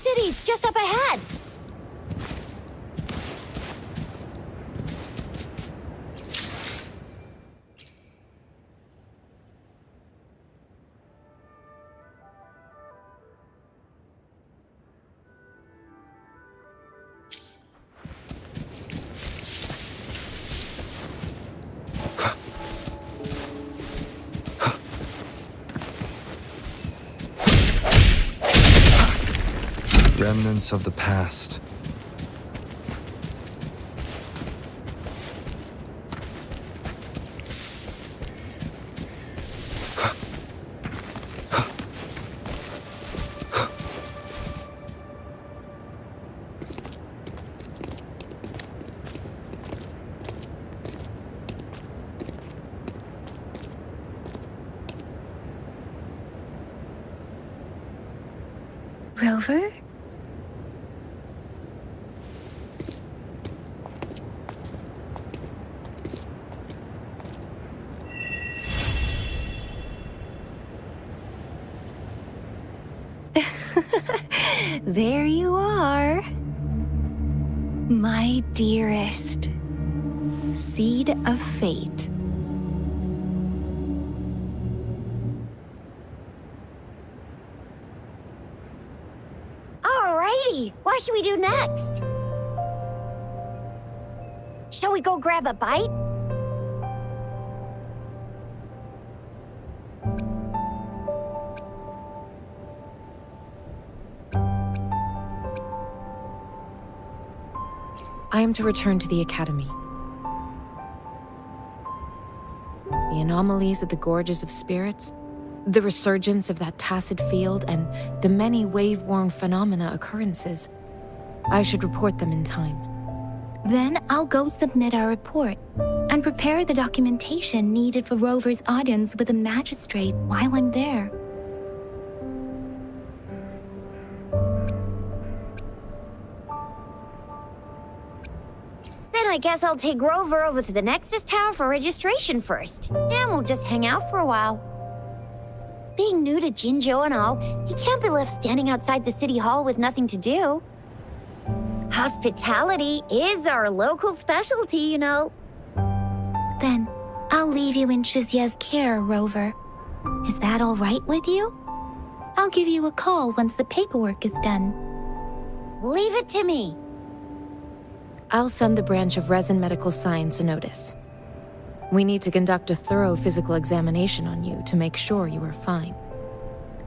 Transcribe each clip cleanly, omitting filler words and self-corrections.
city's just up ahead! Remnants of the past. Rover? There you are. My dearest. Seed of fate. Alrighty, what should we do next? Shall we go grab a bite? I am to return to the Academy. The anomalies of the Gorges of Spirits, the resurgence of that tacit field, and the many wave-worn phenomena occurrences. I should report them in time. Then I'll go submit our report and prepare the documentation needed for Rover's audience with the magistrate while I'm there. Then I guess I'll take Rover over to the Nexus Tower for registration first. And we'll just hang out for a while. Being new to Jinzhou and all, he can't be left standing outside the city hall with nothing to do. Hospitality is our local specialty, you know. Then I'll leave you in Shizye's care, Rover. Is that all right with you? I'll give you a call once the paperwork is done. Leave it to me. I'll send the branch of Resin Medical Science a notice. We need to conduct a thorough physical examination on you to make sure you are fine.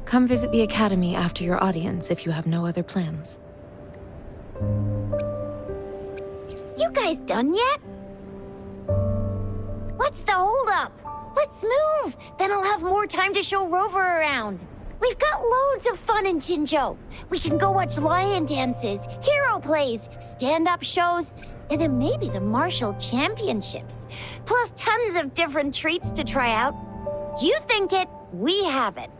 Come visit the Academy after your audience if you have no other plans. You guys done yet? What's the holdup? Let's move! Then I'll have more time to show Rover around. We've got loads of fun in Jinzhou. We can go watch lion dances, hero plays, stand-up shows, and then maybe the martial championships. Plus tons of different treats to try out. You think it, we have it.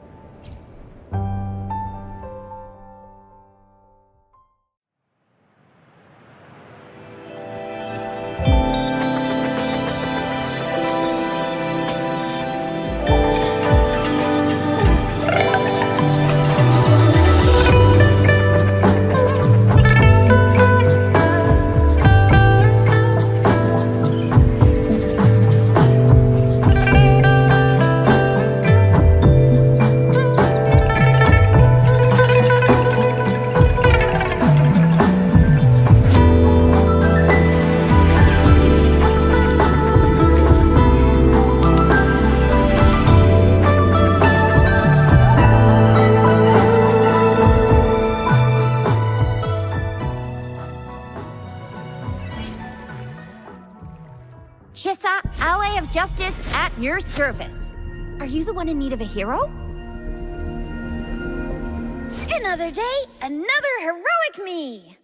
Chissa, ally of justice at your service. Are you the one in need of a hero? Another day, another heroic me!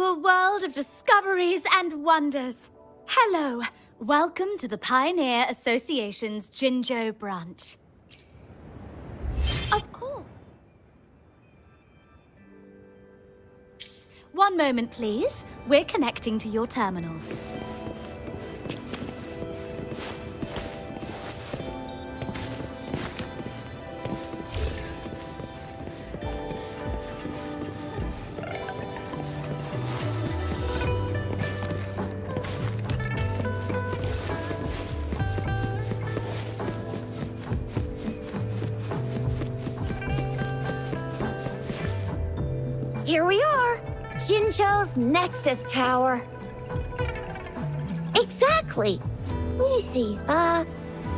a world of discoveries and wonders. Hello, welcome to the Pioneer Association's Jinzhou branch. Of course. One moment, please. We're connecting to your terminal. Here we are, Jinzhou's Nexus Tower. Exactly. Let me see.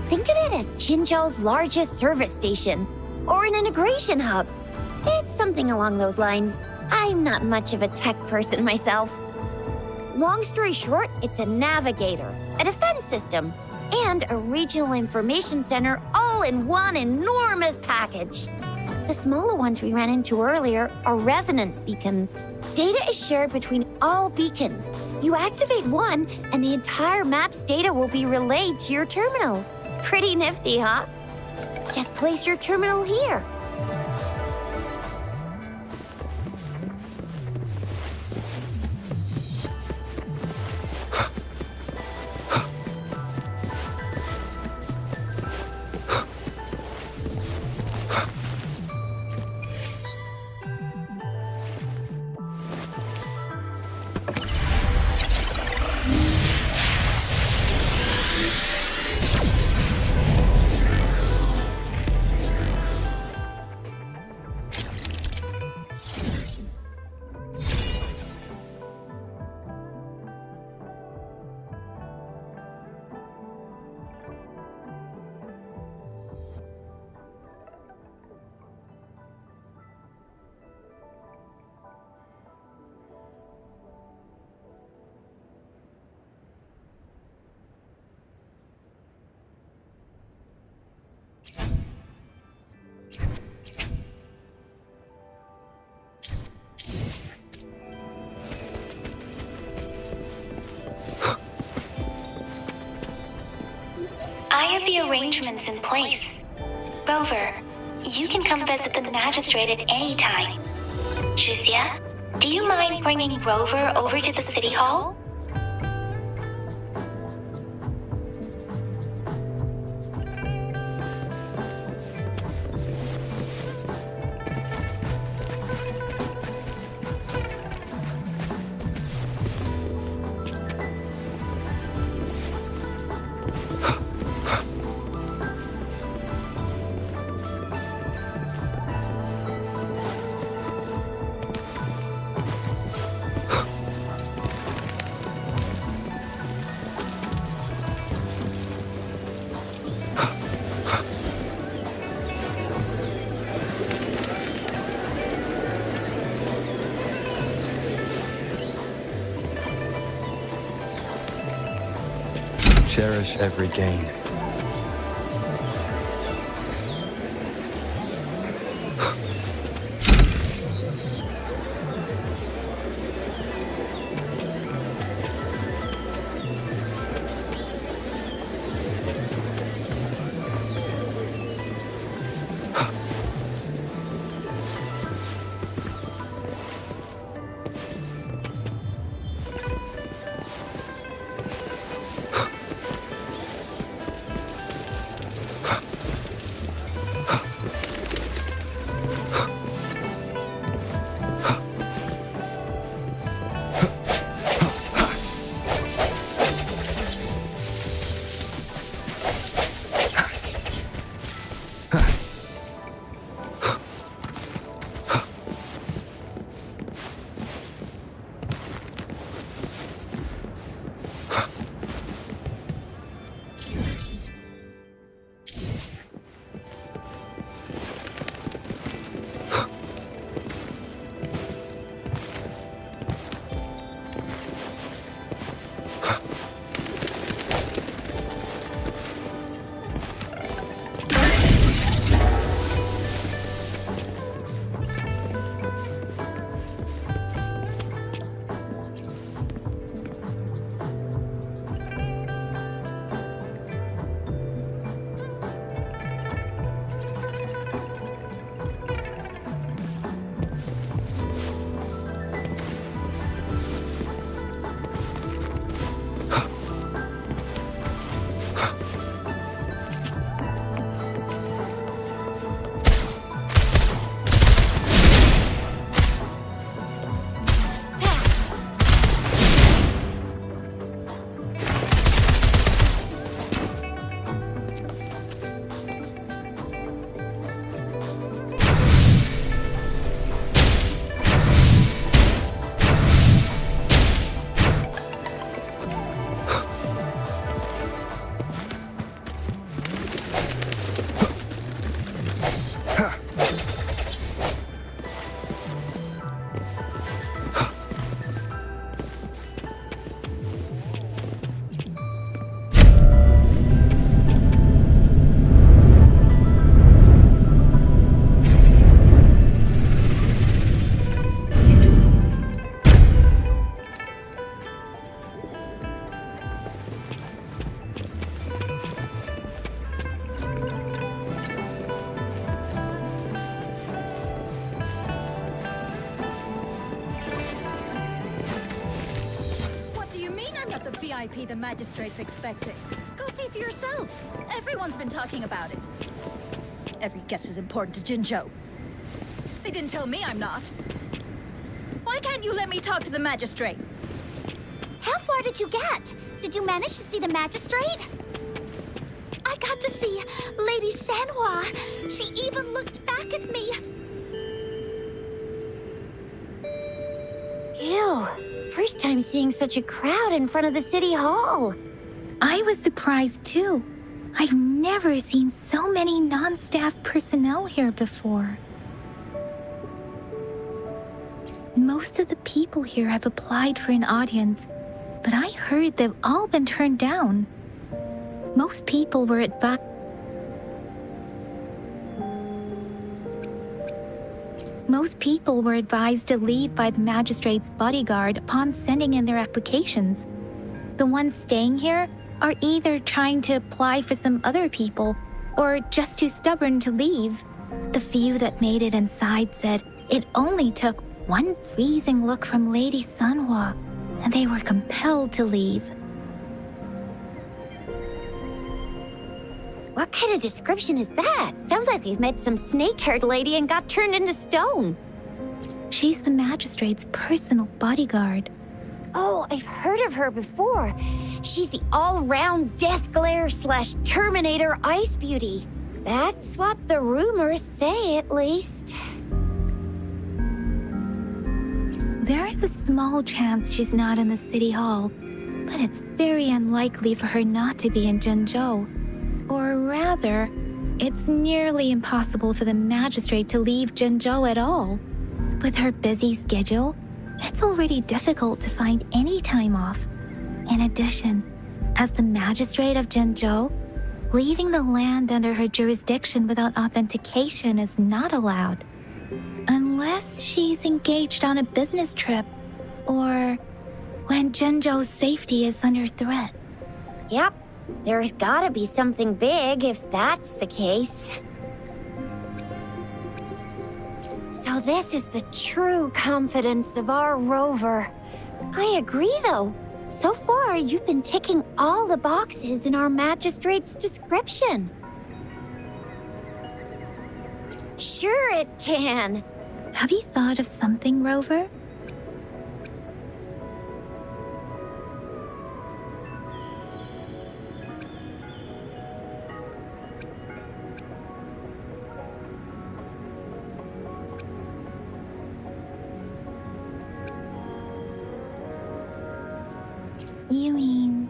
Think of it as Jinzhou's largest service station, or an integration hub. It's something along those lines. I'm not much of a tech person myself. Long story short, it's a navigator, a defense system, and a regional information center all in one enormous package. The smaller ones we ran into earlier are resonance beacons. Data is shared between all beacons. You activate one, and the entire map's data will be relayed to your terminal. Pretty nifty, huh? Just place your terminal here. I have the arrangements in place. Rover, you can come visit the magistrate at any time. Juzia, do you mind bringing Rover over to the city hall? Cherish every gain. VIP the magistrate's expecting. Go see for yourself. Everyone's been talking about it. Every guest is important to Jinzhou. They didn't tell me I'm not. Why can't you let me talk to the magistrate? How far did you get? Did you manage to see the magistrate? I got to see Lady Sanhua. She even looked back at me. Ew. First time seeing such a crowd in front of the city hall. I was surprised too. I've never seen so many non-staff personnel here before. Most of the people here have applied for an audience, but I heard they've all been turned down. Most people were advised to leave by the magistrate's bodyguard upon sending in their applications. The ones staying here are either trying to apply for some other people or just too stubborn to leave. The few that made it inside said it only took one freezing look from Lady Sanhua, and they were compelled to leave. What kind of description is that? Sounds like they've met some snake-haired lady and got turned into stone. She's the magistrate's personal bodyguard. Oh, I've heard of her before. She's the all-round death glare / Terminator ice beauty. That's what the rumors say, at least. There is a small chance she's not in the city hall, but it's very unlikely for her not to be in Jinzhou. Or rather, it's nearly impossible for the magistrate to leave Jinzhou at all. With her busy schedule, it's already difficult to find any time off. In addition, as the magistrate of Jinzhou, leaving the land under her jurisdiction without authentication is not allowed. Unless she's engaged on a business trip, or when Jinzhou's safety is under threat. Yep, there's gotta be something big if that's the case. So this is the true confidence of our rover. I agree, though. So far, you've been ticking all the boxes in our magistrate's description. Sure it can. Have you thought of something, Rover? You mean...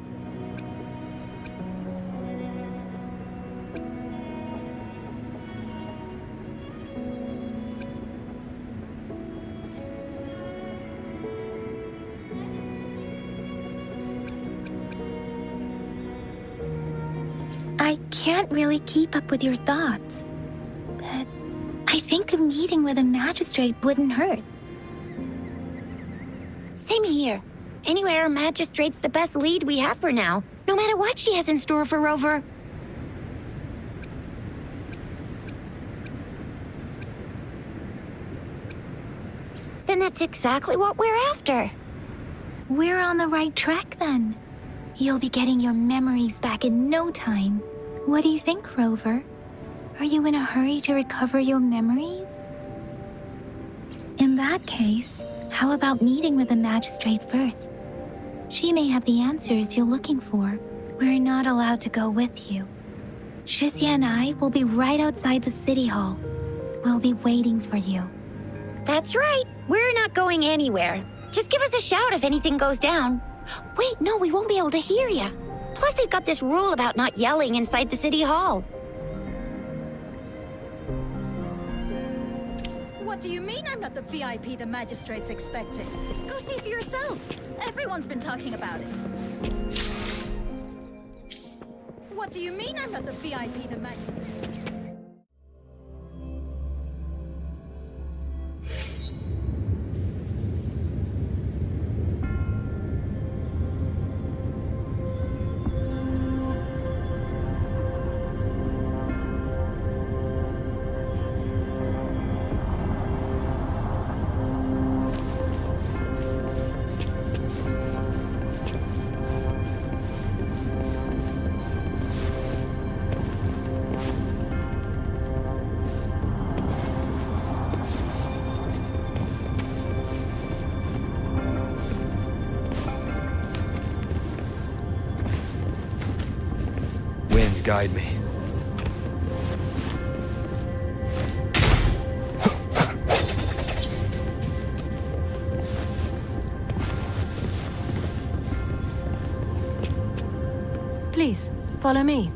I can't really keep up with your thoughts, but I think a meeting with a magistrate wouldn't hurt. Same here. Anywhere, magistrate's the best lead we have for now, no matter what she has in store for Rover. Then that's exactly what we're after. We're on the right track then. You'll be getting your memories back in no time. What do you think, Rover? Are you in a hurry to recover your memories? In that case, how about meeting with the magistrate first? She may have the answers you're looking for. We're not allowed to go with you. Shizia and I will be right outside the city hall. We'll be waiting for you. That's right. We're not going anywhere. Just give us a shout if anything goes down. Wait, no, we won't be able to hear ya. Plus, they've got this rule about not yelling inside the city hall. What do you mean I'm not the VIP the magistrate's expecting? Go see for yourself. Everyone's been talking about it. What do you mean I'm not the VIP the magistrate? guide me. Please, follow me.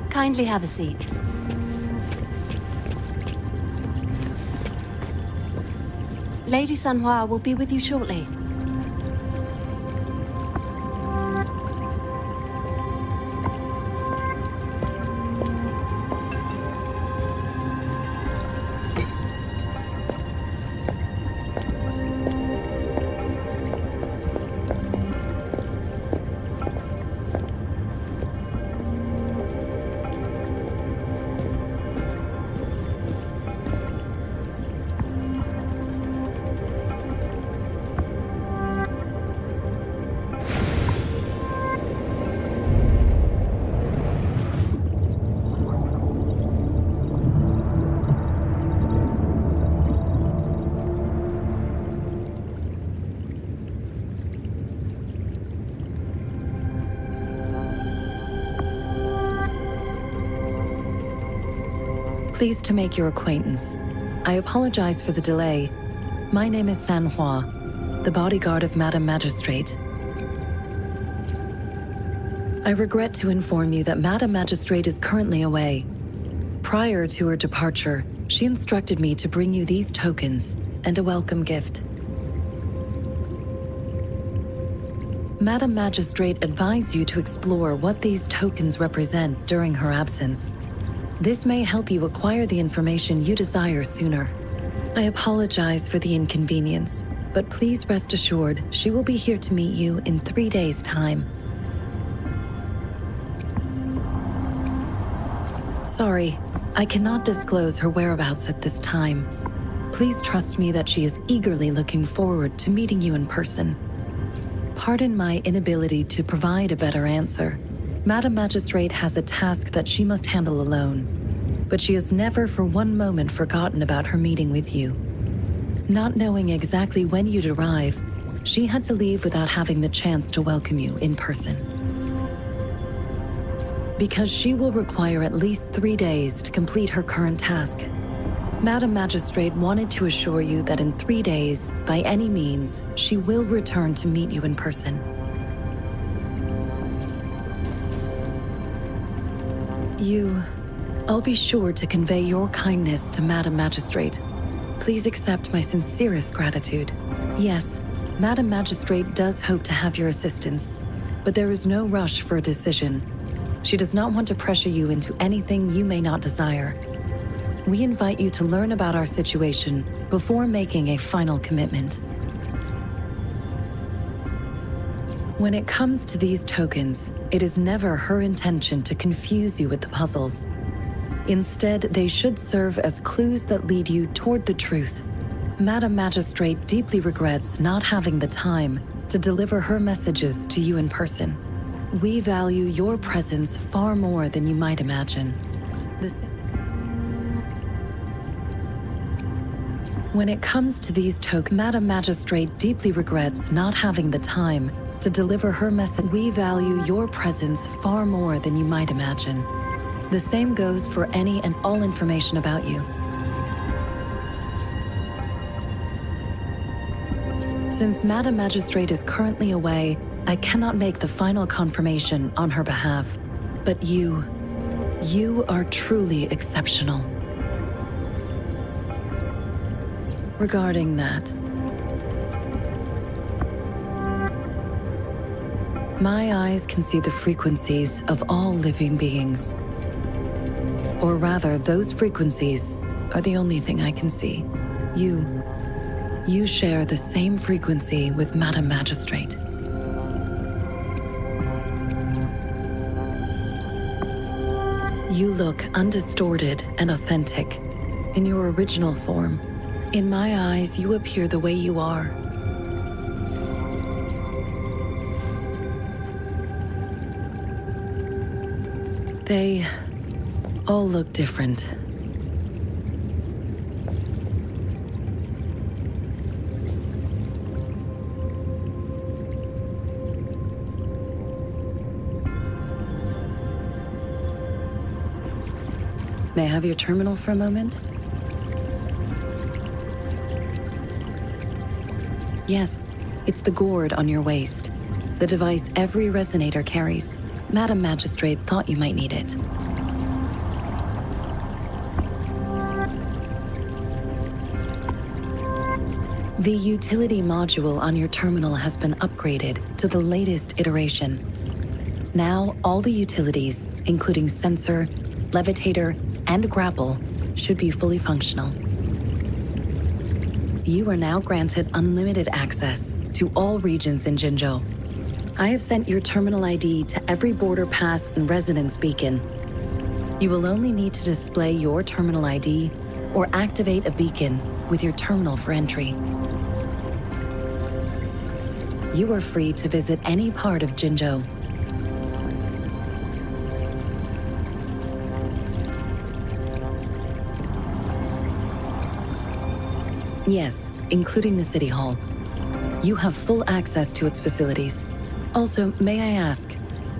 Kindly have a seat. Lady Sanhua will be with you shortly. Pleased to make your acquaintance. I apologize for the delay. My name is Sanhua, the bodyguard of Madam Magistrate. I regret to inform you that Madam Magistrate is currently away. Prior to her departure, she instructed me to bring you these tokens and a welcome gift. Madam Magistrate advised you to explore what these tokens represent during her absence. This may help you acquire the information you desire sooner. I apologize for the inconvenience, but please rest assured she will be here to meet you in 3 days' time. Sorry, I cannot disclose her whereabouts at this time. Please trust me that she is eagerly looking forward to meeting you in person. Pardon my inability to provide a better answer. Madam Magistrate has a task that she must handle alone, but she has never for one moment forgotten about her meeting with you. Not knowing exactly when you'd arrive, she had to leave without having the chance to welcome you in person. Because she will require at least 3 days to complete her current task, Madam Magistrate wanted to assure you that in 3 days, by any means, she will return to meet you in person. I'll be sure to convey your kindness to Madam Magistrate. Please accept my sincerest gratitude. Yes, Madam Magistrate does hope to have your assistance, but there is no rush for a decision. She does not want to pressure you into anything you may not desire. We invite you to learn about our situation before making a final commitment. When it comes to these tokens, it is never her intention to confuse you with the puzzles. Instead, they should serve as clues that lead you toward the truth. Madam Magistrate deeply regrets not having the time to deliver her messages to you in person. We value your presence far more than you might imagine. When it comes to these tokens, Madam Magistrate deeply regrets not having the time to deliver her message. We value your presence far more than you might imagine. The same goes for any and all information about you. Since Madam Magistrate is currently away, I cannot make the final confirmation on her behalf. But you are truly exceptional. Regarding that, my eyes can see the frequencies of all living beings. Or rather, those frequencies are the only thing I can see. You share the same frequency with Madam Magistrate. You look undistorted and authentic in your original form. In my eyes, you appear the way you are. They all look different. May I have your terminal for a moment? Yes, it's the gourd on your waist. The device every resonator carries. Madam Magistrate thought you might need it. The utility module on your terminal has been upgraded to the latest iteration. Now, all the utilities, including sensor, levitator, and grapple, should be fully functional. You are now granted unlimited access to all regions in Jinzhou. I have sent your terminal ID to every border pass and residence beacon. You will only need to display your terminal ID or activate a beacon with your terminal for entry. You are free to visit any part of Jinzhou. Yes, including the City Hall. You have full access to its facilities. Also, may I ask,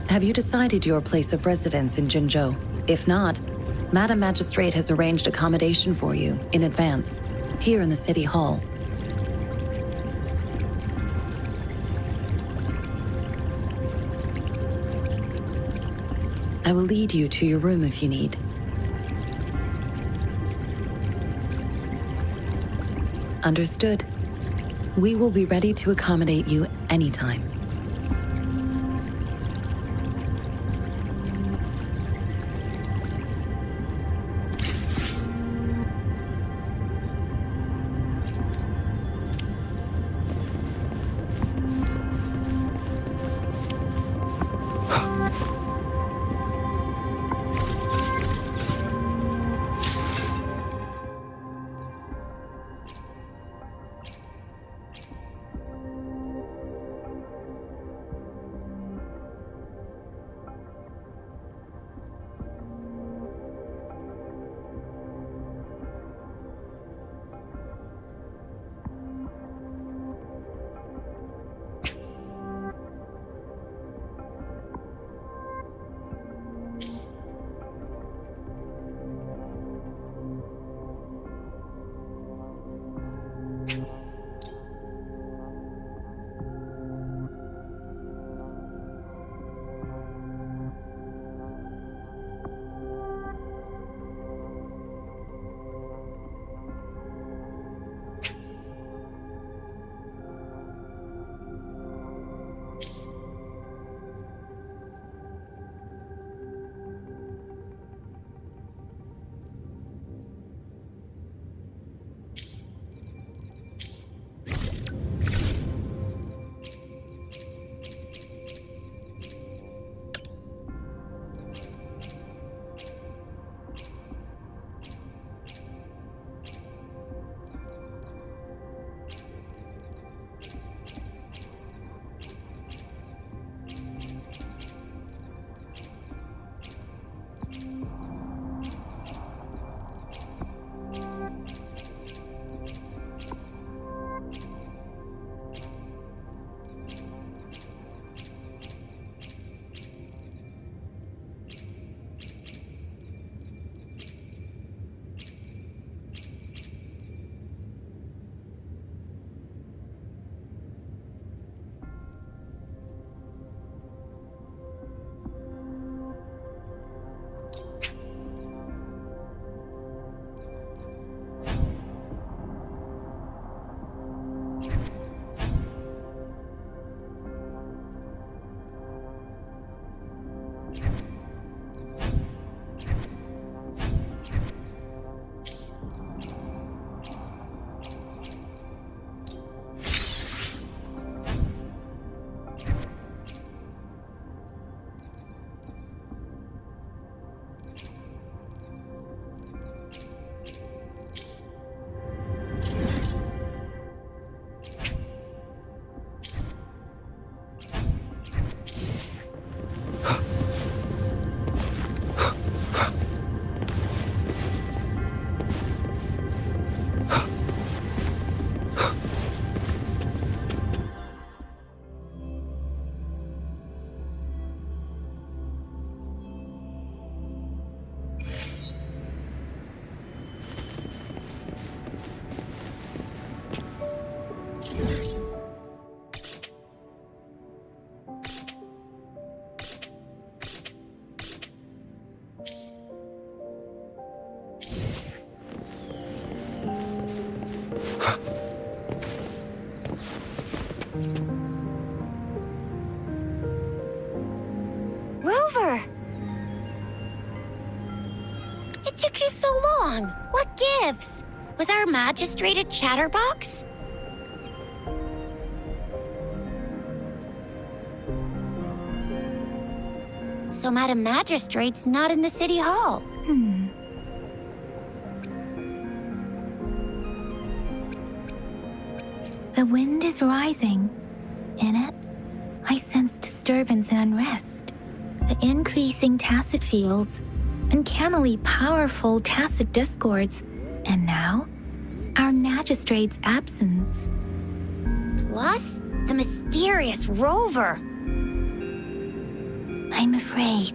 have you decided your place of residence in Jinzhou? If not, Madam Magistrate has arranged accommodation for you in advance, here in the City Hall. I will lead you to your room if you need. Understood. We will be ready to accommodate you anytime. gifts. Was our magistrate a chatterbox? So Madam Magistrate's not in the city hall. The wind is rising. In it, I sense disturbance and unrest. The increasing tacit fields, uncannily powerful tacit discords, and now, our magistrate's absence. Plus, the mysterious rover. I'm afraid.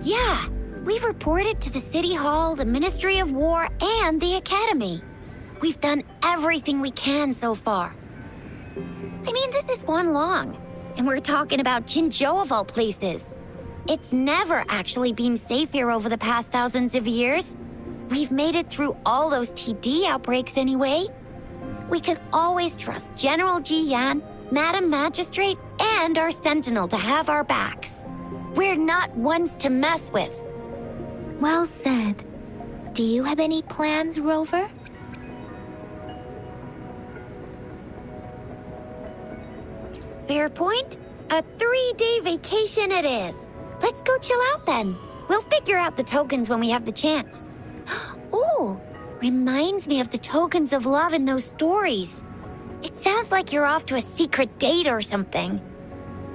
Yeah, we've reported to the City Hall, the Ministry of War, and the Academy. We've done everything we can so far. I mean, this is one long, and we're talking about Jinzhou of all places. It's never actually been safe here over the past thousands of years. We've made it through all those TD outbreaks anyway. We can always trust General Ji Yan, Madam Magistrate, and our Sentinel to have our backs. We're not ones to mess with. Well said. Do you have any plans, Rover? Fair point. A 3-day vacation it is. Let's go chill out then. We'll figure out the tokens when we have the chance. Ooh, reminds me of the tokens of love in those stories. It sounds like you're off to a secret date or something.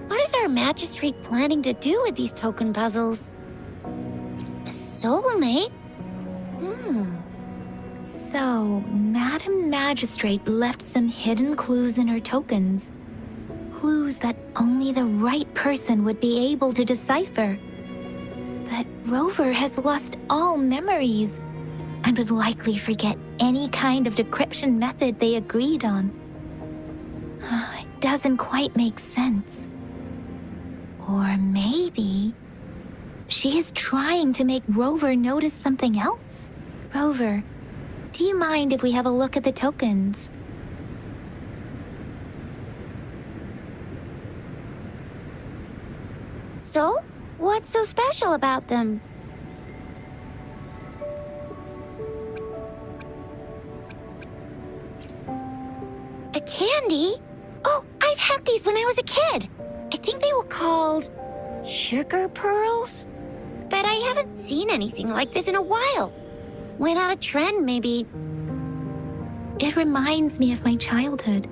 What is our magistrate planning to do with these token puzzles? A soulmate? So, Madam Magistrate left some hidden clues in her tokens. Clues that only the right person would be able to decipher. But Rover has lost all memories and would likely forget any kind of decryption method they agreed on. It doesn't quite make sense. Or maybe she is trying to make Rover notice something else. Rover, do you mind if we have a look at the tokens? So, what's so special about them? A candy? Oh, I've had these when I was a kid. I think they were called sugar pearls? But I haven't seen anything like this in a while. Went out of trend, maybe. It reminds me of my childhood.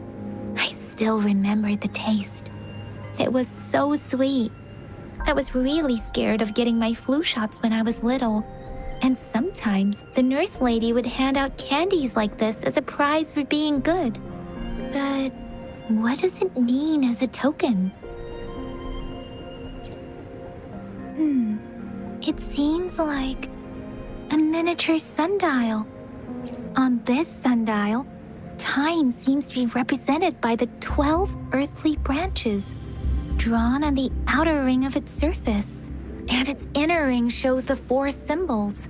I still remember the taste. It was so sweet. I was really scared of getting my flu shots when I was little. And sometimes the nurse lady would hand out candies like this as a prize for being good. But what does it mean as a token? It seems like a miniature sundial. On this sundial, time seems to be represented by the 12 earthly branches, drawn on the outer ring of its surface. And its inner ring shows the 4 symbols,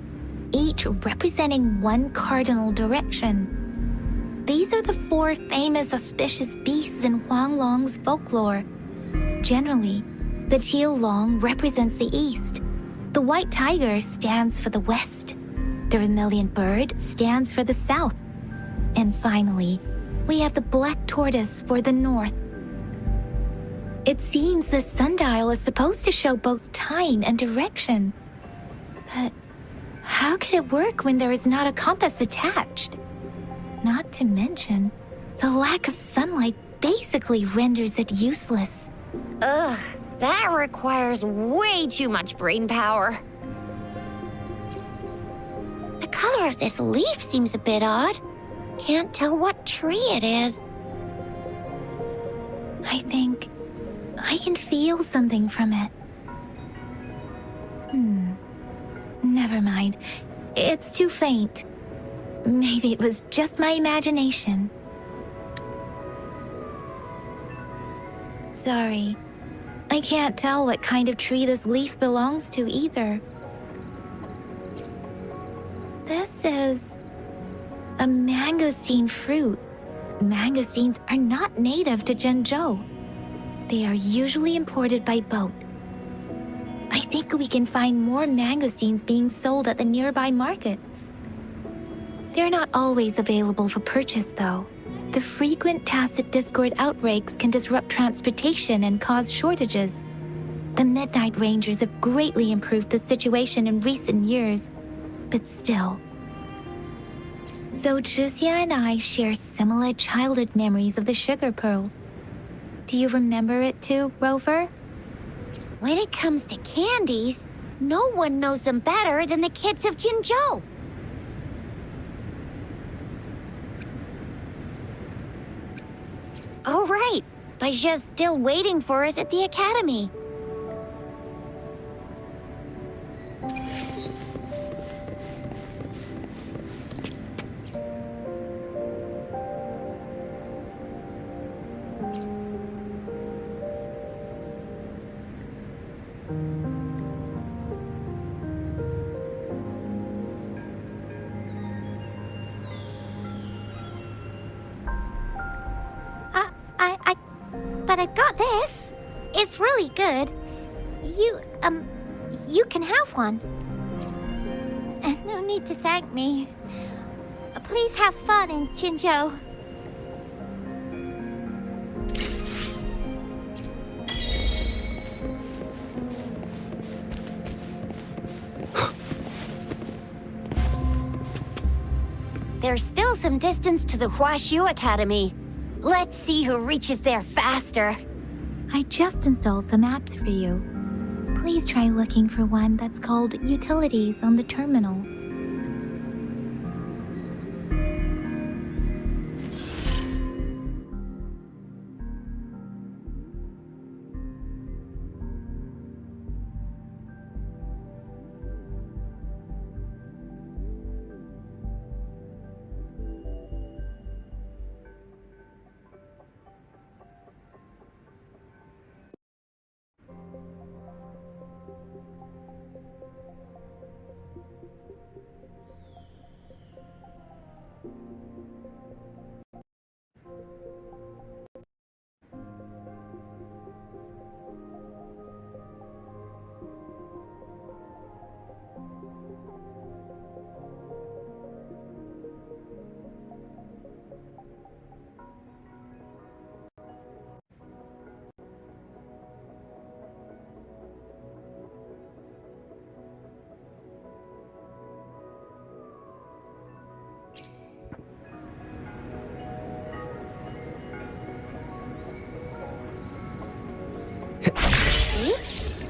each representing one cardinal direction. These are the 4 famous auspicious beasts in Huanglong's folklore. Generally, the teal long represents the east. The white tiger stands for the west. The vermilion bird stands for the south. And finally, we have the black tortoise for the north. It seems the sundial is supposed to show both time and direction. But how can it work when there is not a compass attached? Not to mention, the lack of sunlight basically renders it useless. Ugh, that requires way too much brain power. The color of this leaf seems a bit odd. Can't tell what tree it is. I think I can feel something from it. Never mind. It's too faint. Maybe it was just my imagination. Sorry. I can't tell what kind of tree this leaf belongs to either. This is A mangosteen fruit. Mangosteens are not native to Zhengzhou. They are usually imported by boat. I think we can find more mangosteens being sold at the nearby markets. They're not always available for purchase, though. The frequent tacit Discord outbreaks can disrupt transportation and cause shortages. The Midnight Rangers have greatly improved the situation in recent years, but still. So Jizya and I share similar childhood memories of the Sugar Pearl. Do you remember it too, Rover? When it comes to candies, no one knows them better than the kids of Jinzhou. Oh, right. Baijia's still waiting for us at the academy. But I've got this. It's really good. You can have one. No need to thank me. Please have fun in Jinzhou. There's still some distance to the Huaxiu Academy. Let's see who reaches there faster. I just installed some apps for you. Please try looking for one that's called Utilities on the terminal.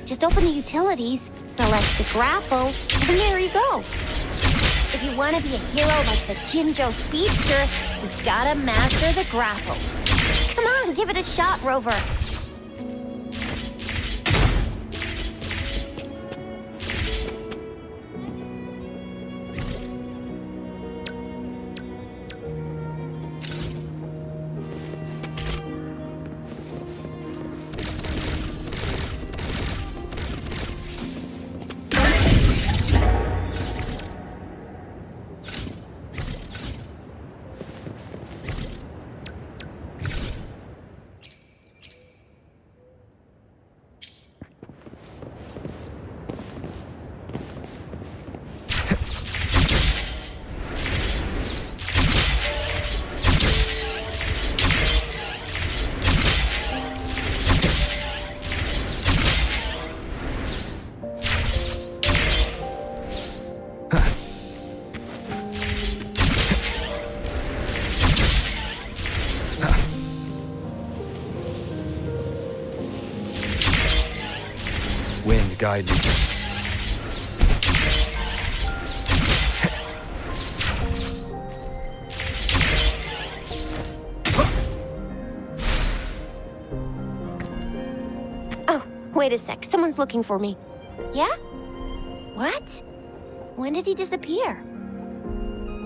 Just open the utilities, select the grapple, and there you go. If you want to be a hero like the Jinzhou Speedster, you've gotta master the grapple. Come on, give it a shot, Rover. Wind guide me. Oh, wait a sec. Someone's looking for me. Yeah? What? When did he disappear?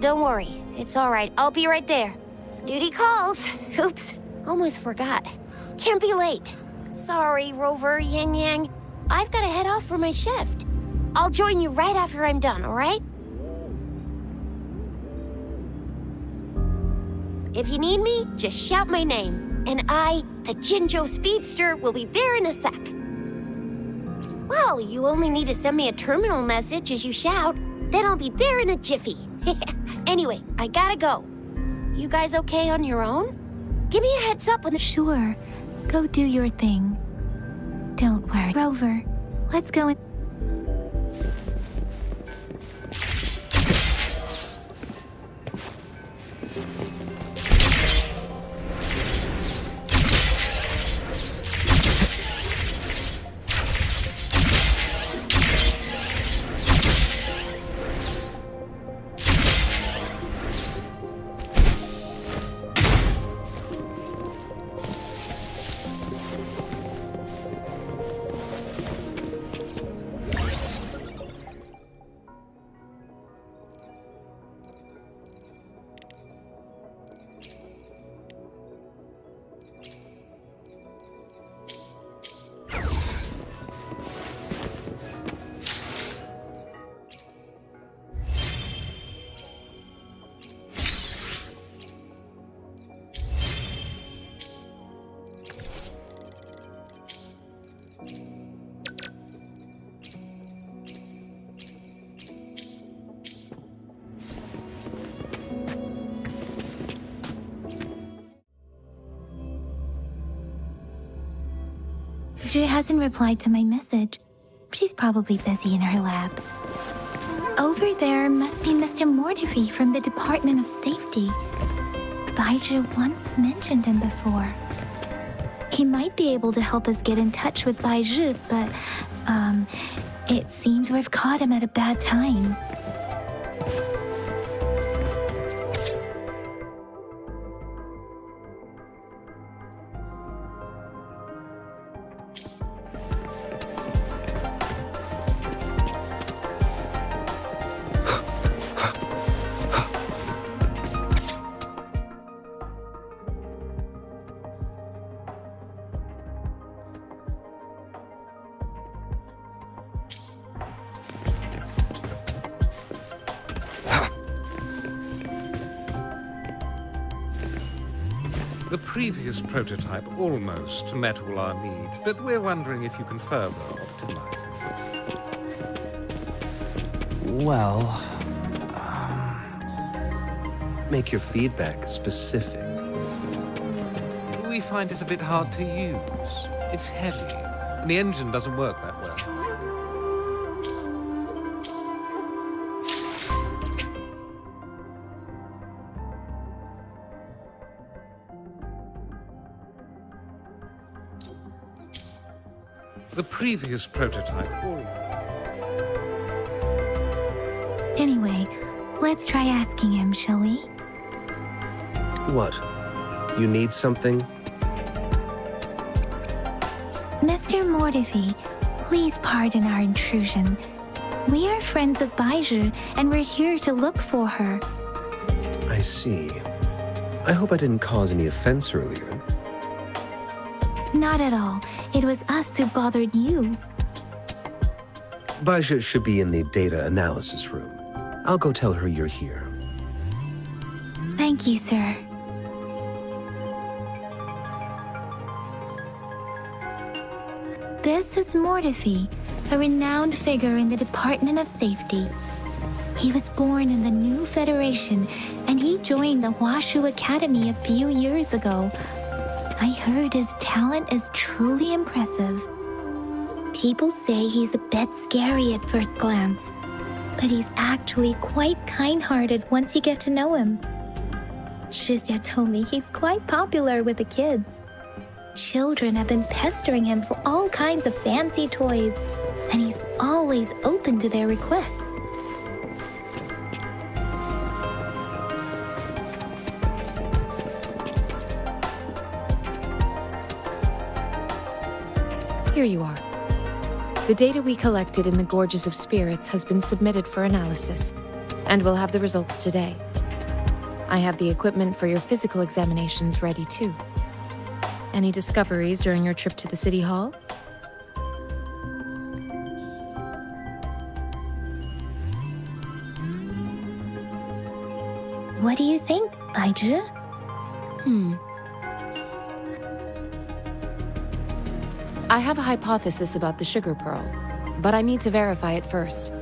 Don't worry. It's all right. I'll be right there. Duty calls. Oops. Almost forgot. Can't be late. Sorry, Rover, Yang Yang. I've got to head off for my shift. I'll join you right after I'm done, all right? If you need me, just shout my name. And I, the Jinjo Speedster, will be there in a sec. Well, you only need to send me a terminal message as you shout. Then I'll be there in a jiffy. Anyway, I gotta go. You guys okay on your own? Give me a heads up when the... Sure. Go do your thing. Don't worry. Rover, let's go and... She hasn't replied to my message. She's probably busy in her lab. Over there must be Mr. Mortefi from the Department of Safety. Baizhi once mentioned him before. He might be able to help us get in touch with Baizhi, but, it seems we've caught him at a bad time. The previous prototype almost met all our needs, but we're wondering if you can further optimize it. Well, make your feedback specific. We find it a bit hard to use. It's heavy, and the engine doesn't work that well. The previous prototype Anyway, let's try asking him, shall we? What? You need something? Mr. Mortefi, please pardon our intrusion. We are friends of Baizhi, and we're here to look for her. I see. I hope I didn't cause any offense earlier. Not at all. It was us who bothered you. Baizhi should be in the data analysis room. I'll go tell her you're here. Thank you, sir. This is Mortefi, a renowned figure in the Department of Safety. He was born in the new Federation, and he joined the Washu Academy a few years ago. I heard his talent is truly impressive. People say he's a bit scary at first glance, but he's actually quite kind-hearted once you get to know him. Shizia told me he's quite popular with the kids. Children have been pestering him for all kinds of fancy toys, and he's always open to their requests. Here you are. The data we collected in the Gorges of Spirits has been submitted for analysis, and we'll have the results today. I have the equipment for your physical examinations ready too. Any discoveries during your trip to the City Hall? What do you think, Baizhi? I have a hypothesis about the sugar pearl, but I need to verify it first.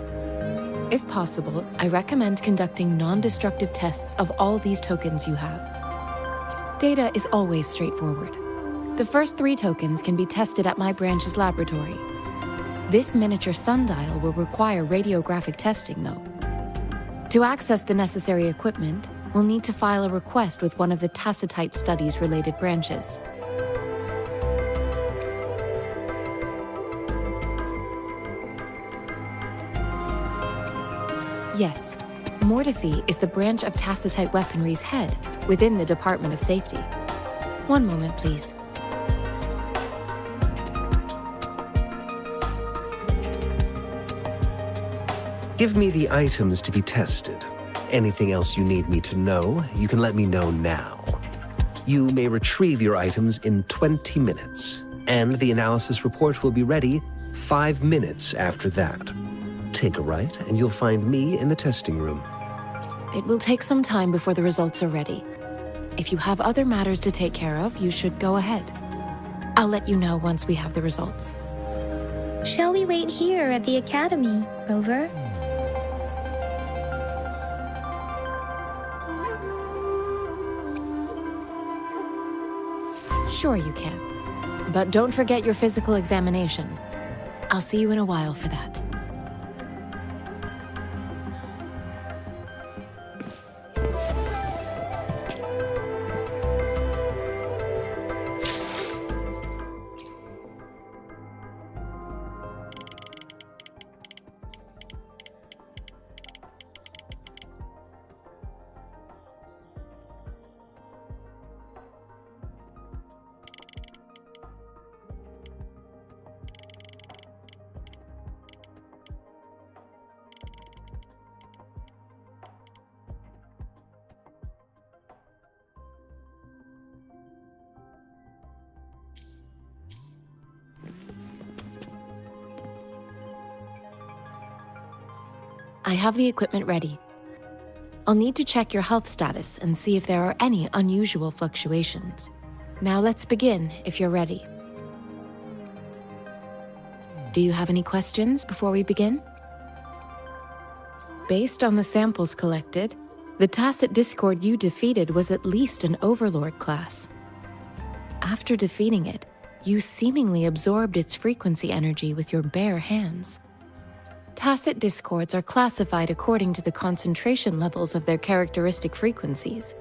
If possible, I recommend conducting non-destructive tests of all these tokens you have. Data is always straightforward. The first 3 tokens can be tested at my branch's laboratory. This miniature sundial will require radiographic testing, though. To access the necessary equipment, we'll need to file a request with one of the Tacitite Studies-related branches. Yes, Mortefi is the branch of Tacitite Weaponry's head within the Department of Safety. One moment, please. Give me the items to be tested. Anything else you need me to know, you can let me know now. You may retrieve your items in 20 minutes, and the analysis report will be ready 5 minutes after that. Take a right, and you'll find me in the testing room. It will take some time before the results are ready. If you have other matters to take care of, you should go ahead. I'll let you know once we have the results. Shall we wait here at the academy, Rover? Sure you can. But don't forget your physical examination. I'll see you in a while for that. I have the equipment ready. I'll need to check your health status and see if there are any unusual fluctuations. Now let's begin, if you're ready. Do you have any questions before we begin? Based on the samples collected, the Tacit Discord you defeated was at least an Overlord class. After defeating it, you seemingly absorbed its frequency energy with your bare hands. Tacit discords are classified according to the concentration levels of their characteristic frequencies.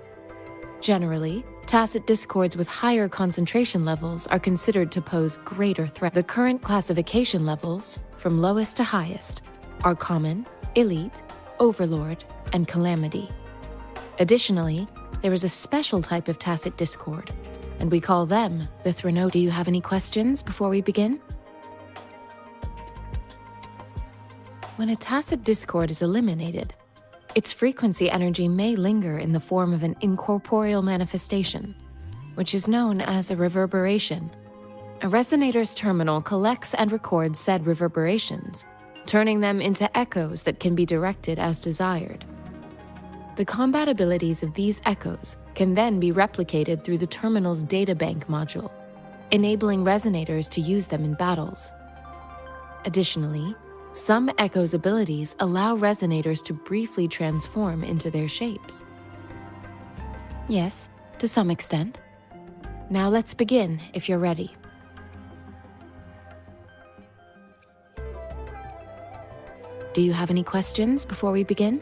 Generally, tacit discords with higher concentration levels are considered to pose greater threat. The current classification levels, from lowest to highest, are Common, Elite, Overlord, and Calamity. Additionally, there is a special type of tacit discord, and we call them the Threno. Do you have any questions before we begin? When a tacit discord is eliminated, its frequency energy may linger in the form of an incorporeal manifestation, which is known as a reverberation. A resonator's terminal collects and records said reverberations, turning them into echoes that can be directed as desired. The combat abilities of these echoes can then be replicated through the terminal's databank module, enabling resonators to use them in battles. Additionally, some echoes' abilities allow resonators to briefly transform into their shapes. Yes, to some extent. Now let's begin, if you're ready. Do you have any questions before we begin?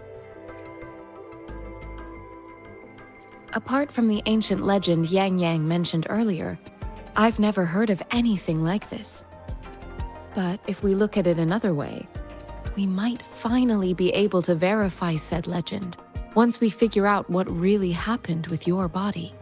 Apart from the ancient legend Yang Yang mentioned earlier, I've never heard of anything like this. But if we look at it another way, we might finally be able to verify said legend once we figure out what really happened with your body.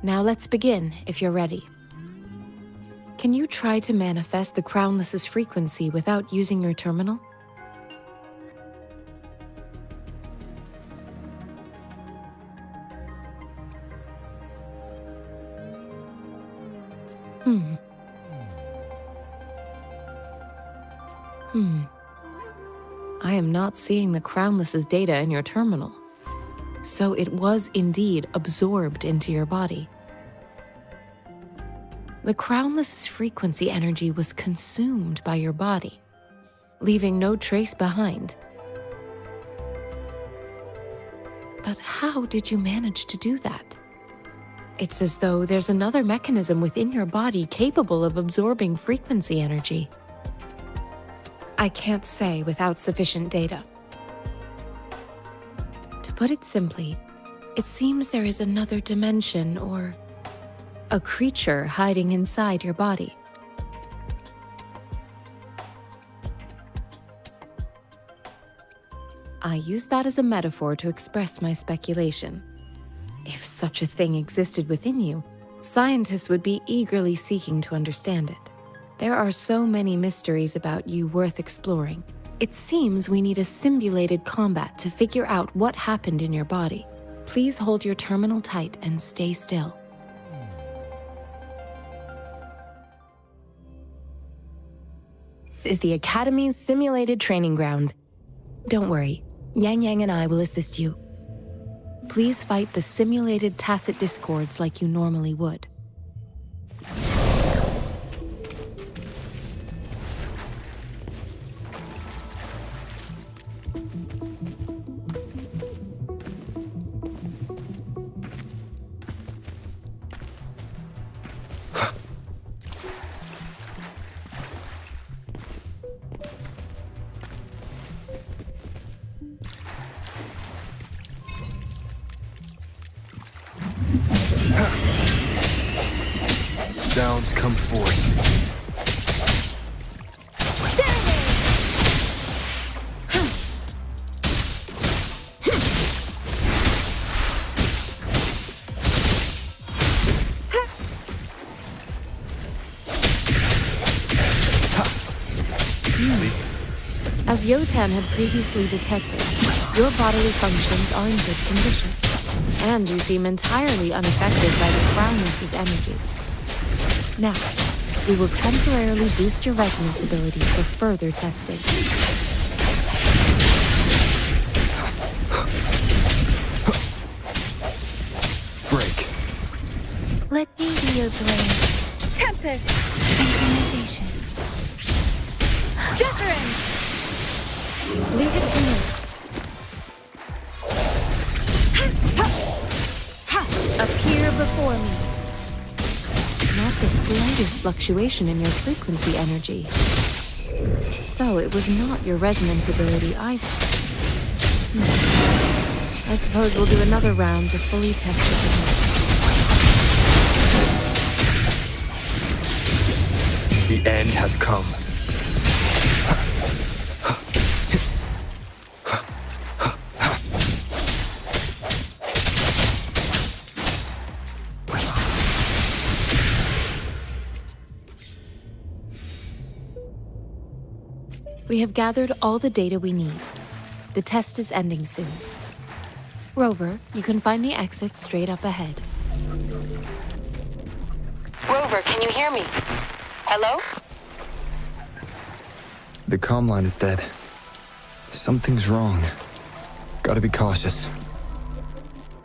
Now let's begin, if you're ready. Can you try to manifest the Crownless's frequency without using your terminal? I am not seeing the Crownless's data in your terminal. So it was indeed absorbed into your body. The Crownless's frequency energy was consumed by your body, leaving no trace behind. But how did you manage to do that? It's as though there's another mechanism within your body capable of absorbing frequency energy. I can't say without sufficient data. To put it simply, it seems there is another dimension or a creature hiding inside your body. I use that as a metaphor to express my speculation. If such a thing existed within you, scientists would be eagerly seeking to understand it. There are so many mysteries about you worth exploring. It seems we need a simulated combat to figure out what happened in your body. Please hold your terminal tight and stay still. This is the Academy's simulated training ground. Don't worry, Yang Yang and I will assist you. Please fight the simulated tacit discords like you normally would. Sounds come forth. As Yotan had previously detected, your bodily functions are in good condition, and you seem entirely unaffected by the Crownless's energy. Now, we will temporarily boost your resonance ability for further testing. Break. Let me be your blade. Tempest! Synchronization. Difference! Leave it to me. Appear before me. Not the slightest fluctuation in your frequency energy. So it was not your resonance ability either. I suppose we'll do another round to fully test your potential. The end has come. We have gathered all the data we need. The test is ending soon. Rover, you can find the exit straight up ahead. Rover, can you hear me? Hello? The comm line is dead. Something's wrong. Gotta be cautious.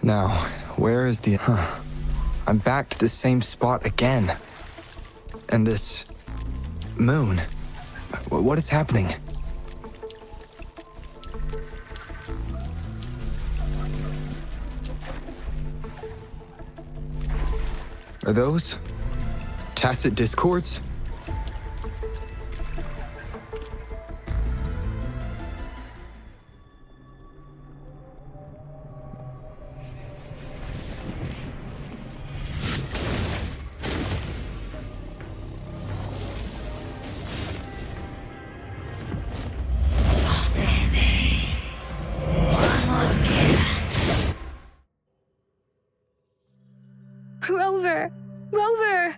Now, where is the... I'm back to the same spot again. And this... moon. What is happening? Are those tacit discords? Rover!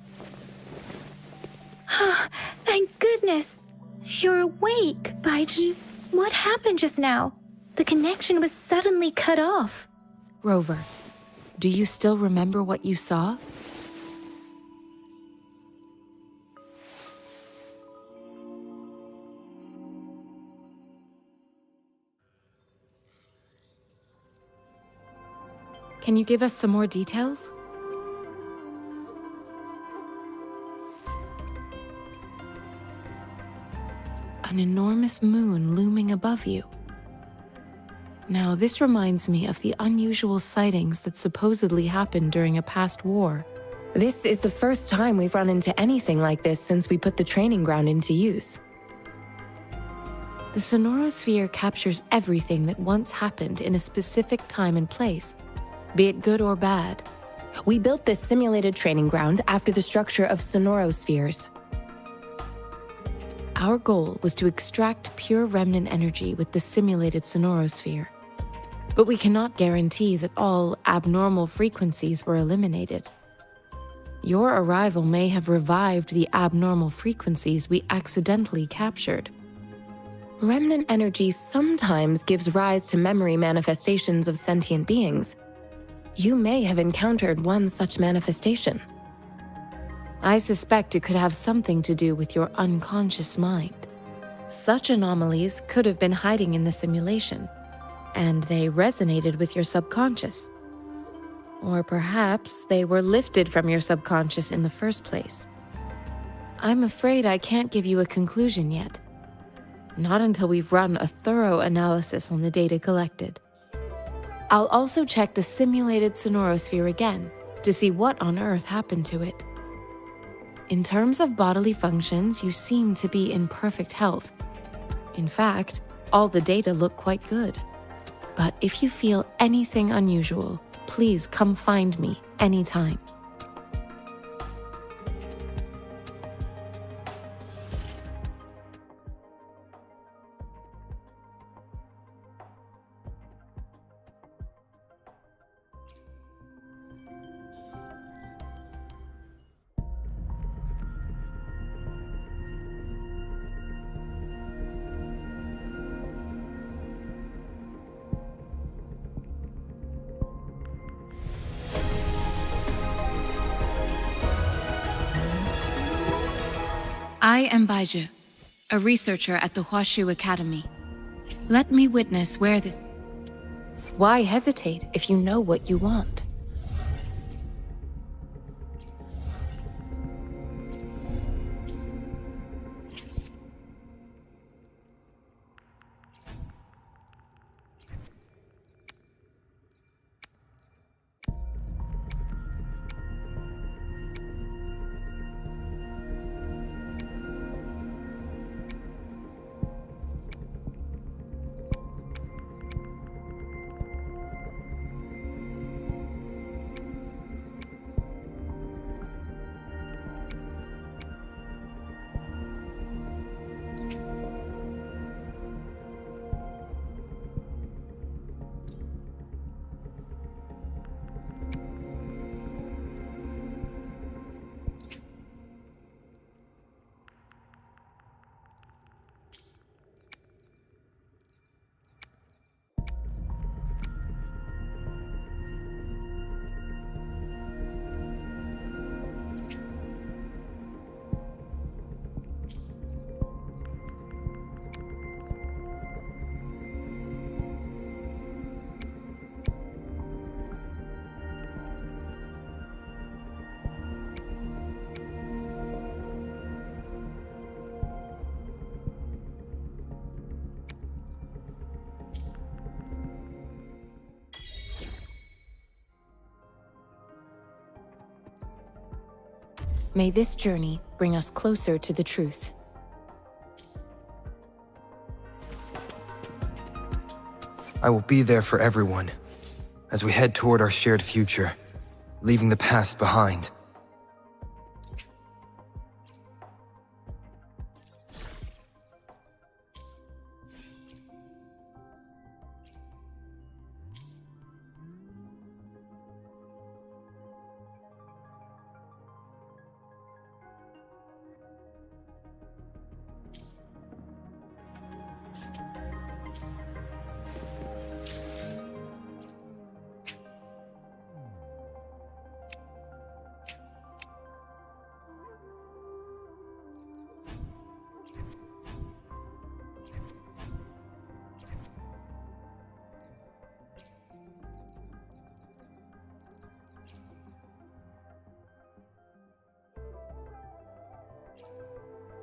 Thank goodness! You're awake, Baiju. What happened just now? The connection was suddenly cut off. Rover, do you still remember what you saw? Can you give us some more details? An enormous moon looming above you. Now, this reminds me of the unusual sightings that supposedly happened during a past war. This is the first time we've run into anything like this since we put the training ground into use. The sonorosphere captures everything that once happened in a specific time and place, be it good or bad. We built this simulated training ground after the structure of sonorospheres. Our goal was to extract pure remnant energy with the simulated sonorosphere. But we cannot guarantee that all abnormal frequencies were eliminated. Your arrival may have revived the abnormal frequencies we accidentally captured. Remnant energy sometimes gives rise to memory manifestations of sentient beings. You may have encountered one such manifestation. I suspect it could have something to do with your unconscious mind. Such anomalies could have been hiding in the simulation, and they resonated with your subconscious. Or perhaps they were lifted from your subconscious in the first place. I'm afraid I can't give you a conclusion yet. Not until we've run a thorough analysis on the data collected. I'll also check the simulated sonorosphere again to see what on earth happened to it. In terms of bodily functions, you seem to be in perfect health. In fact, all the data look quite good. But if you feel anything unusual, please come find me anytime. I am Baiju, a researcher at the Huashu Academy. Let me witness where this... Why hesitate if you know what you want? May this journey bring us closer to the truth. I will be there for everyone as we head toward our shared future, leaving the past behind.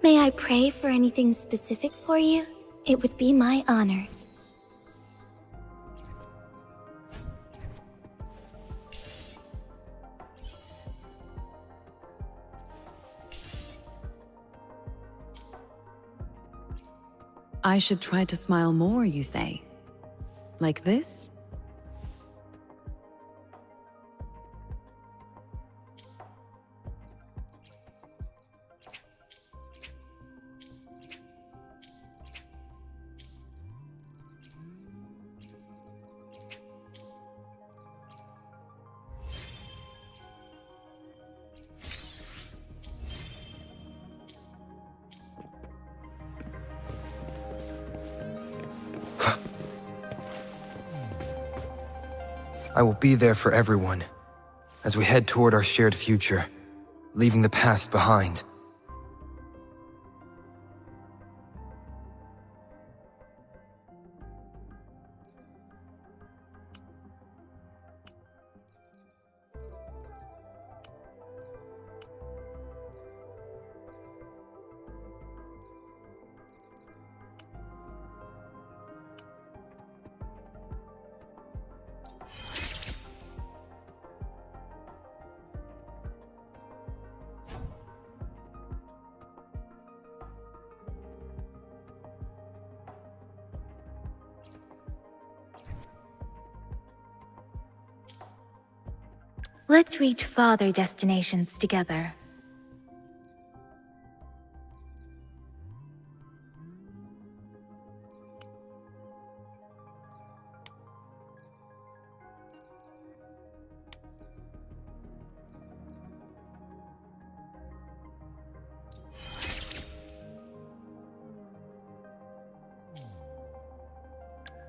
May I pray for anything specific for you? It would be my honor. I should try to smile more, you say? Like this? I will be there for everyone as we head toward our shared future, leaving the past behind. Let's reach farther destinations together.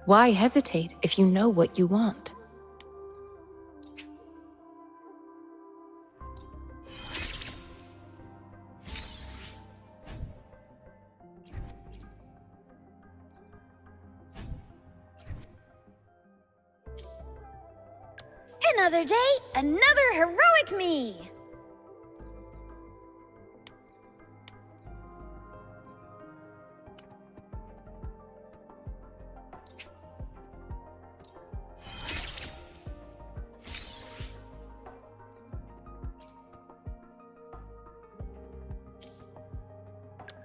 Why hesitate if you know what you want? Another day, another heroic me!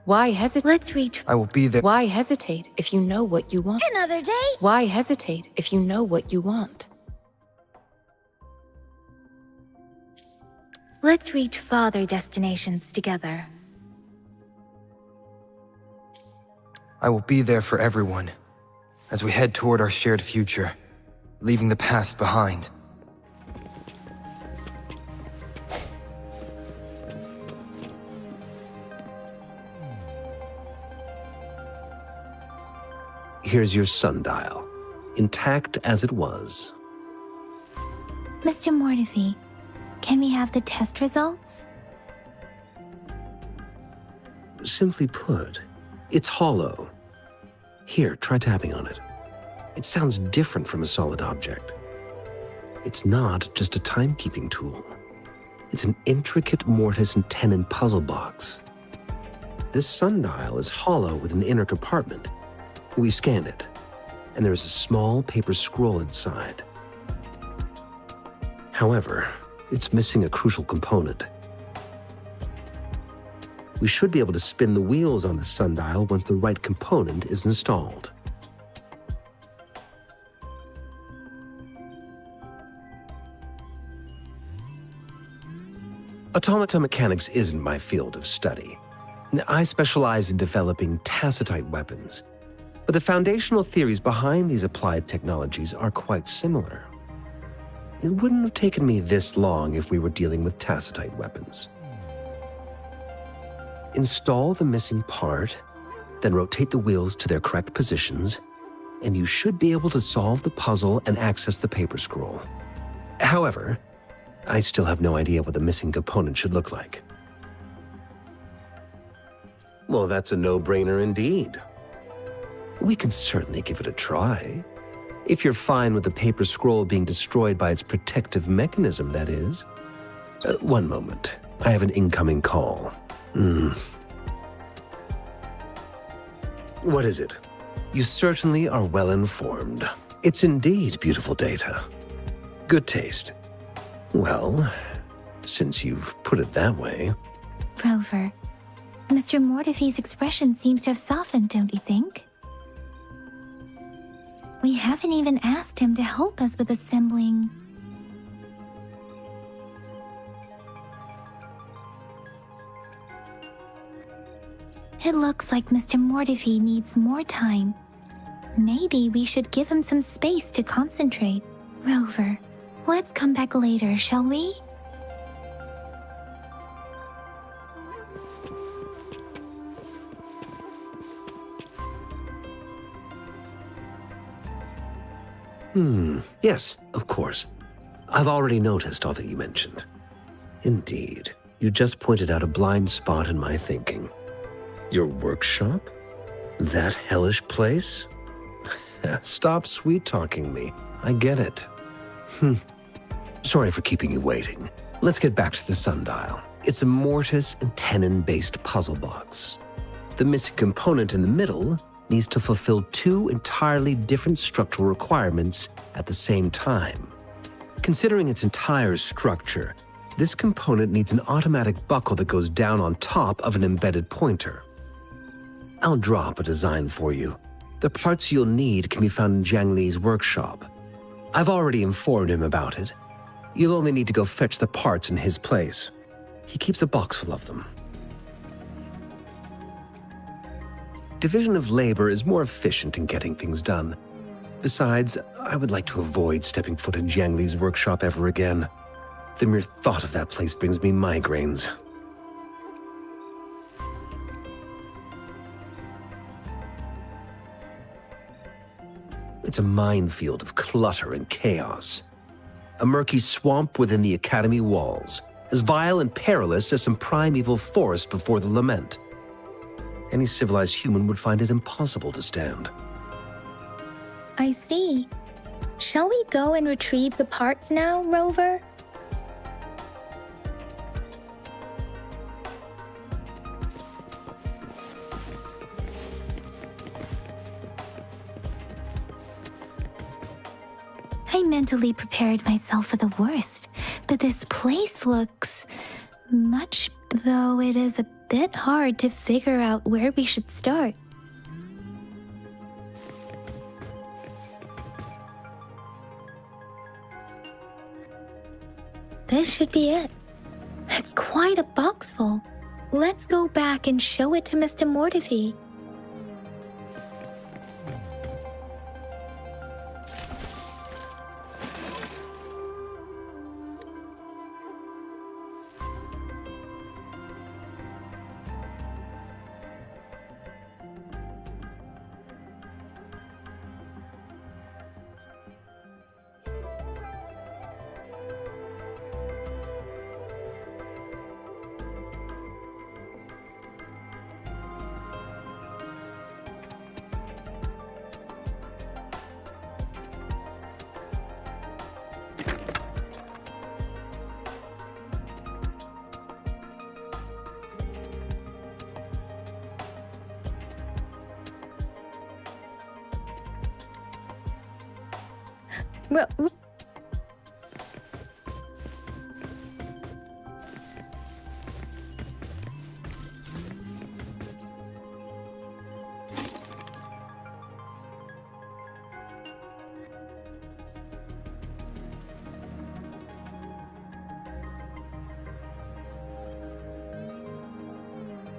Why hesitate? Let's reach. I will be there. Why hesitate if you know what you want? Another day? Why hesitate if you know what you want? Let's reach farther destinations together. I will be there for everyone as we head toward our shared future, leaving the past behind. Here's your sundial, intact as it was. Mr. Mortefi, can we have the test results? Simply put, it's hollow. Here, try tapping on it. It sounds different from a solid object. It's not just a timekeeping tool. It's an intricate mortise and tenon puzzle box. This sundial is hollow with an inner compartment. We scanned it, and there is a small paper scroll inside. However, it's missing a crucial component. We should be able to spin the wheels on the sundial once the right component is installed. Automata mechanics isn't my field of study. I specialize in developing tacitite weapons, but the foundational theories behind these applied technologies are quite similar. It wouldn't have taken me this long if we were dealing with tacitite weapons. Install the missing part, then rotate the wheels to their correct positions, and you should be able to solve the puzzle and access the paper scroll. However, I still have no idea what the missing component should look like. Well, that's a no-brainer indeed. We can certainly give it a try. If you're fine with the paper scroll being destroyed by its protective mechanism, that is. One moment. I have an incoming call. What is it? You certainly are well informed. It's indeed beautiful data. Good taste. Well, since you've put it that way. Rover, Mr. Mortefi's expression seems to have softened, don't you think? We haven't even asked him to help us with assembling. It looks like Mr. Mortefi needs more time. Maybe we should give him some space to concentrate. Rover, let's come back later, shall we? Yes, of course. I've already noticed all that you mentioned. Indeed, you just pointed out a blind spot in my thinking. Your workshop? That hellish place? Stop sweet-talking me. I get it. Sorry for keeping you waiting. Let's get back to the sundial. It's a mortise and tenon-based puzzle box. The missing component in the middle needs to fulfill two entirely different structural requirements at the same time. Considering its entire structure, this component needs an automatic buckle that goes down on top of an embedded pointer. I'll drop a design for you. The parts you'll need can be found in Jiang Li's workshop. I've already informed him about it. You'll only need to go fetch the parts in his place. He keeps a box full of them. Division of labor is more efficient in getting things done. Besides, I would like to avoid stepping foot in Jiang Li's workshop ever again. The mere thought of that place brings me migraines. It's a minefield of clutter and chaos. A murky swamp within the Academy walls, as vile and perilous as some primeval forest before the lament. Any civilized human would find it impossible to stand. I see. Shall we go and retrieve the parts now, Rover? I mentally prepared myself for the worst, but this place looks much, though it is a bit hard to figure out where we should start. This should be it. It's quite a box full. Let's go back and show it to Mr. Mortefi.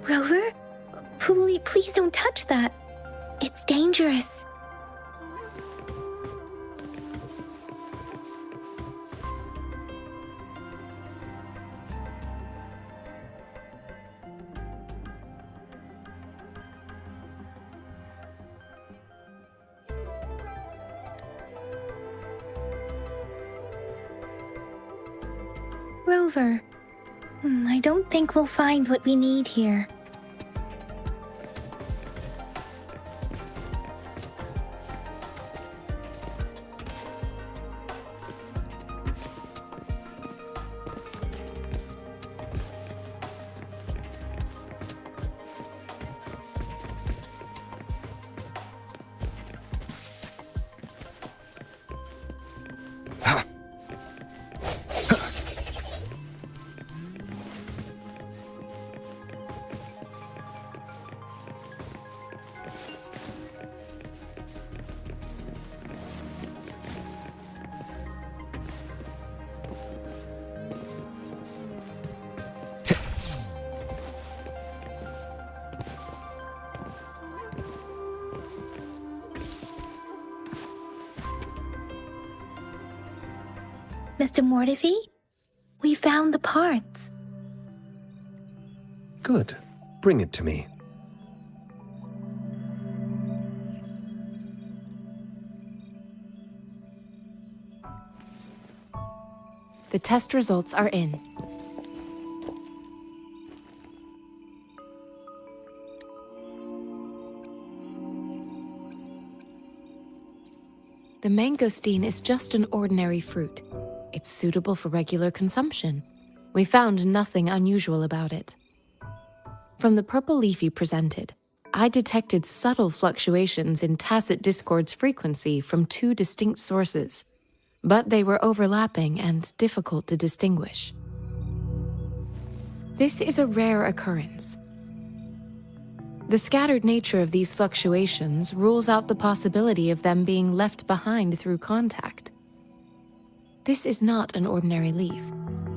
Rover? Please don't touch that. It's dangerous. Rover, I don't think we'll find what we need here. Mr. Mortivy, we found the parts. Good. Bring it to me. The test results are in. The mangosteen is just an ordinary fruit. It's suitable for regular consumption. We found nothing unusual about it. From the purple leaf you presented, I detected subtle fluctuations in Tacit Discord's frequency from two distinct sources, but they were overlapping and difficult to distinguish. This is a rare occurrence. The scattered nature of these fluctuations rules out the possibility of them being left behind through contact. This is not an ordinary leaf,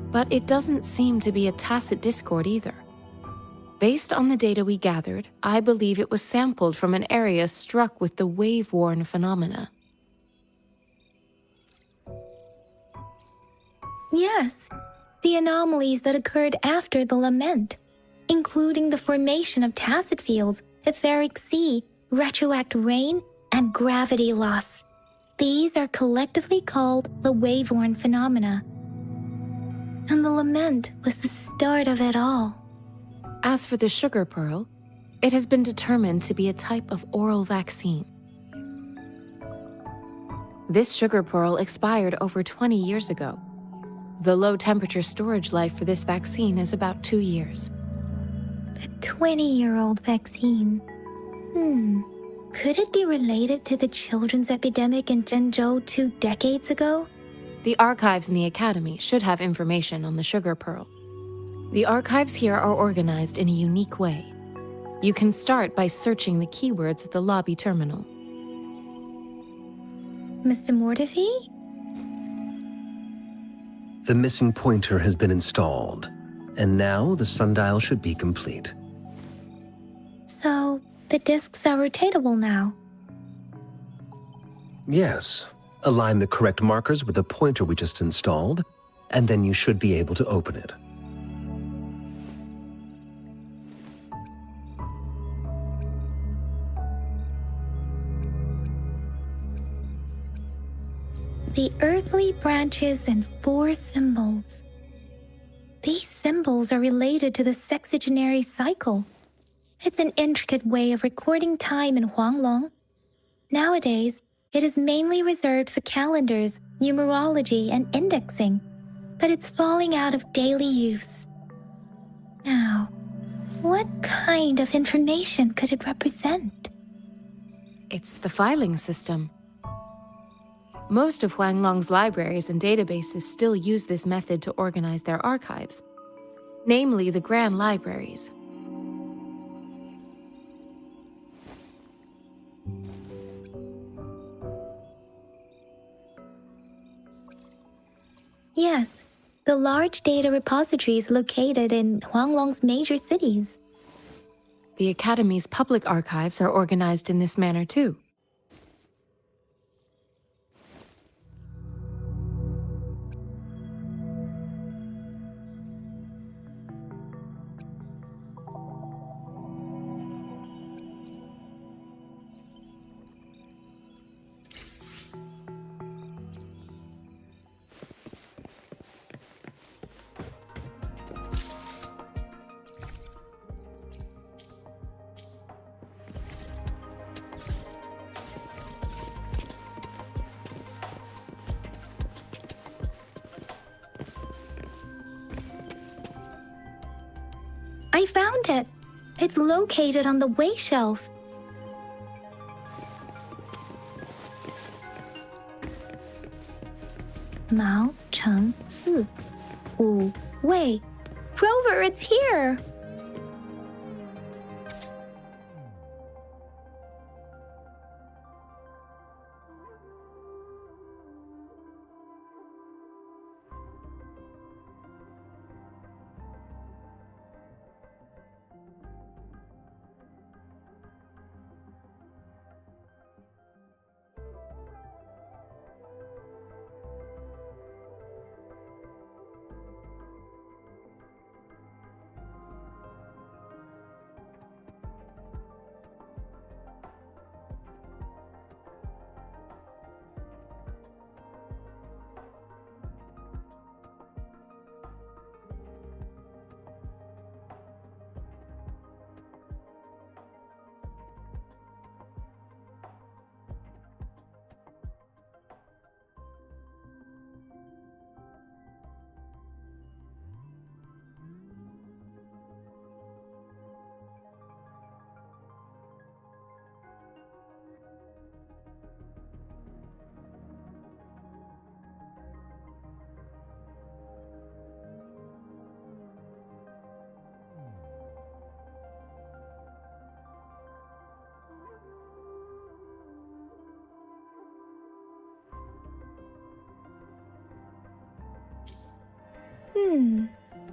but it doesn't seem to be a Tacit Discord either. Based on the data we gathered, I believe it was sampled from an area struck with the wave-worn phenomena. Yes, the anomalies that occurred after the lament, including the formation of tacit fields, etheric sea, retroact rain, and gravity loss. These are collectively called the wave-worn phenomena. And the lament was the start of it all. As for the sugar pearl, it has been determined to be a type of oral vaccine. This sugar pearl expired over 20 years ago. The low-temperature storage life for this vaccine is about 2 years. A 20-year-old vaccine. Could it be related to the children's epidemic in Zhengzhou 2 decades ago? The archives in the Academy should have information on the sugar pearl. The archives here are organized in a unique way. You can start by searching the keywords at the lobby terminal. Mr. Mortivy? The missing pointer has been installed, and now the sundial should be complete. So, the discs are rotatable now. Yes. Align the correct markers with the pointer we just installed, and then you should be able to open it. The earthly branches and 4 symbols. These symbols are related to the sexagenary cycle. It's an intricate way of recording time in Huanglong. Nowadays, it is mainly reserved for calendars, numerology, and indexing, but it's falling out of daily use. Now, what kind of information could it represent? It's the filing system. Most of Huanglong's libraries and databases still use this method to organize their archives, namely the Grand Libraries. Yes, the large data repositories located in Huanglong's major cities. The Academy's public archives are organized in this manner too. I found it. It's located on the way shelf. Mao Cheng Si. Wu Wei. Rover, it's here!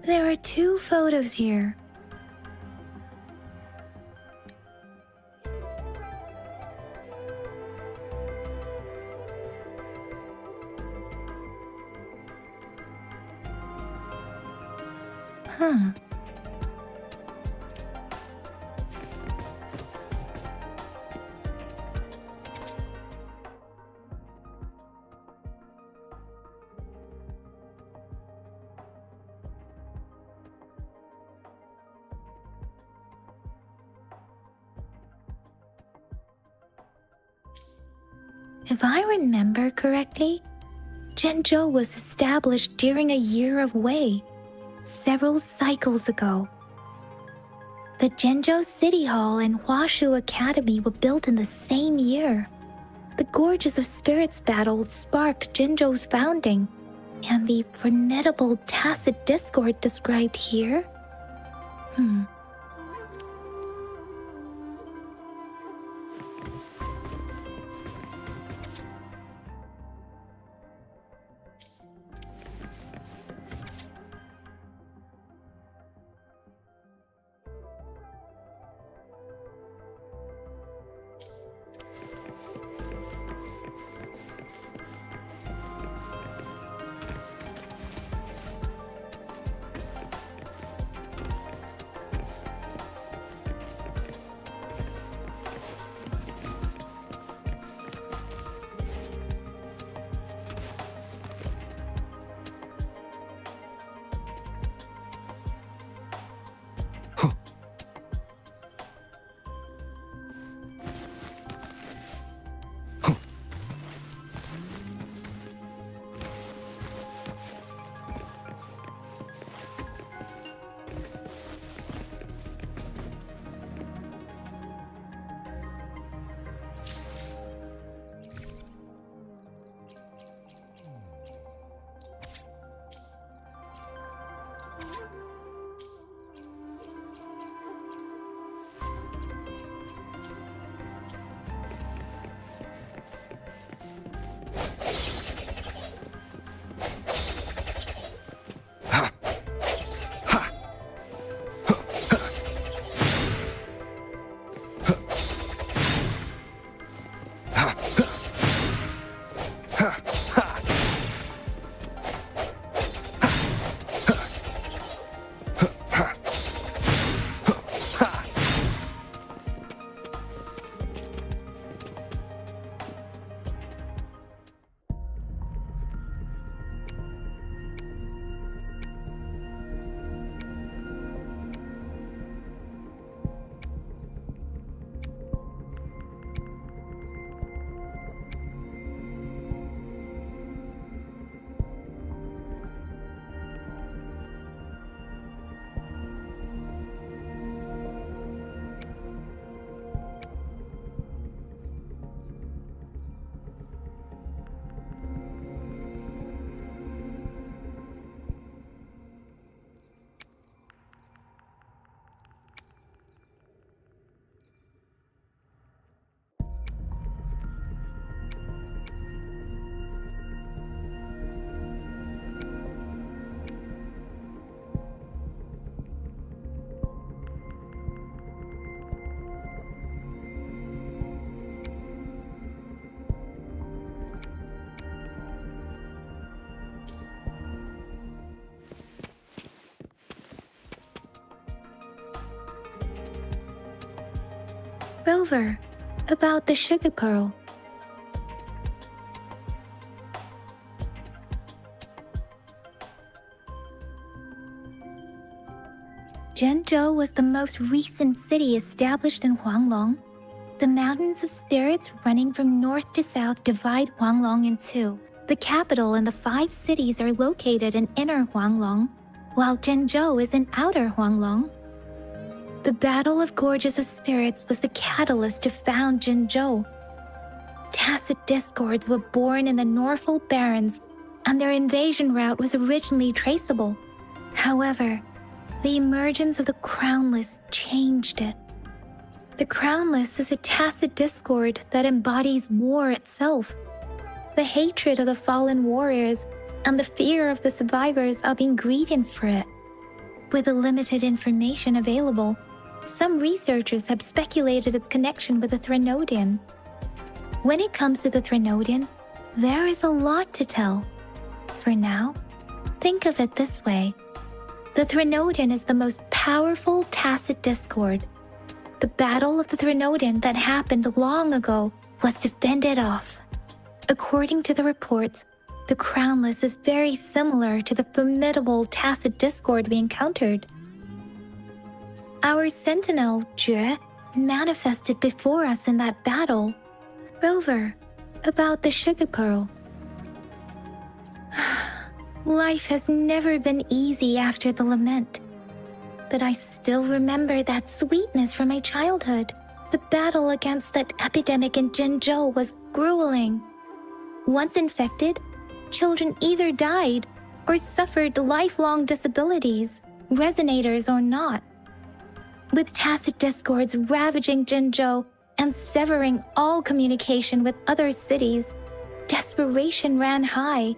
There are 2 photos here. Huh. If I remember correctly, Zhenzhou was established during a year of Wei, several cycles ago. The Zhenzhou City Hall and Huashu Academy were built in the same year. The Gorges of Spirits battle sparked Zhenzhou's founding, and the formidable tacit discord described here? Rover, about the sugar pearl. Zhenzhou was the most recent city established in Huanglong. The mountains of spirits running from north to south divide Huanglong in two. The capital and the 5 cities are located in inner Huanglong, while Zhenzhou is in outer Huanglong. The Battle of Gorges of Spirits was the catalyst to found Zhenzhou. Tacit discords were born in the Norfolk Barrens, and their invasion route was originally traceable. However, the emergence of the Crownless changed it. The Crownless is a tacit discord that embodies war itself. The hatred of the fallen warriors and the fear of the survivors are the ingredients for it. With the limited information available, some researchers have speculated its connection with the Threnodian. When it comes to the Threnodian, there is a lot to tell. For now, think of it this way. The Threnodian is the most powerful tacit discord. The battle of the Threnodian that happened long ago was to fend it off. According to the reports, the Crownless is very similar to the formidable tacit discord we encountered. Our sentinel, Jue, manifested before us in that battle. Rover, about the sugar pearl. Life has never been easy after the lament. But I still remember that sweetness from my childhood. The battle against that epidemic in Zhenzhou was grueling. Once infected, children either died or suffered lifelong disabilities, resonators or not. With tacit discords ravaging Zhenzhou and severing all communication with other cities, desperation ran high.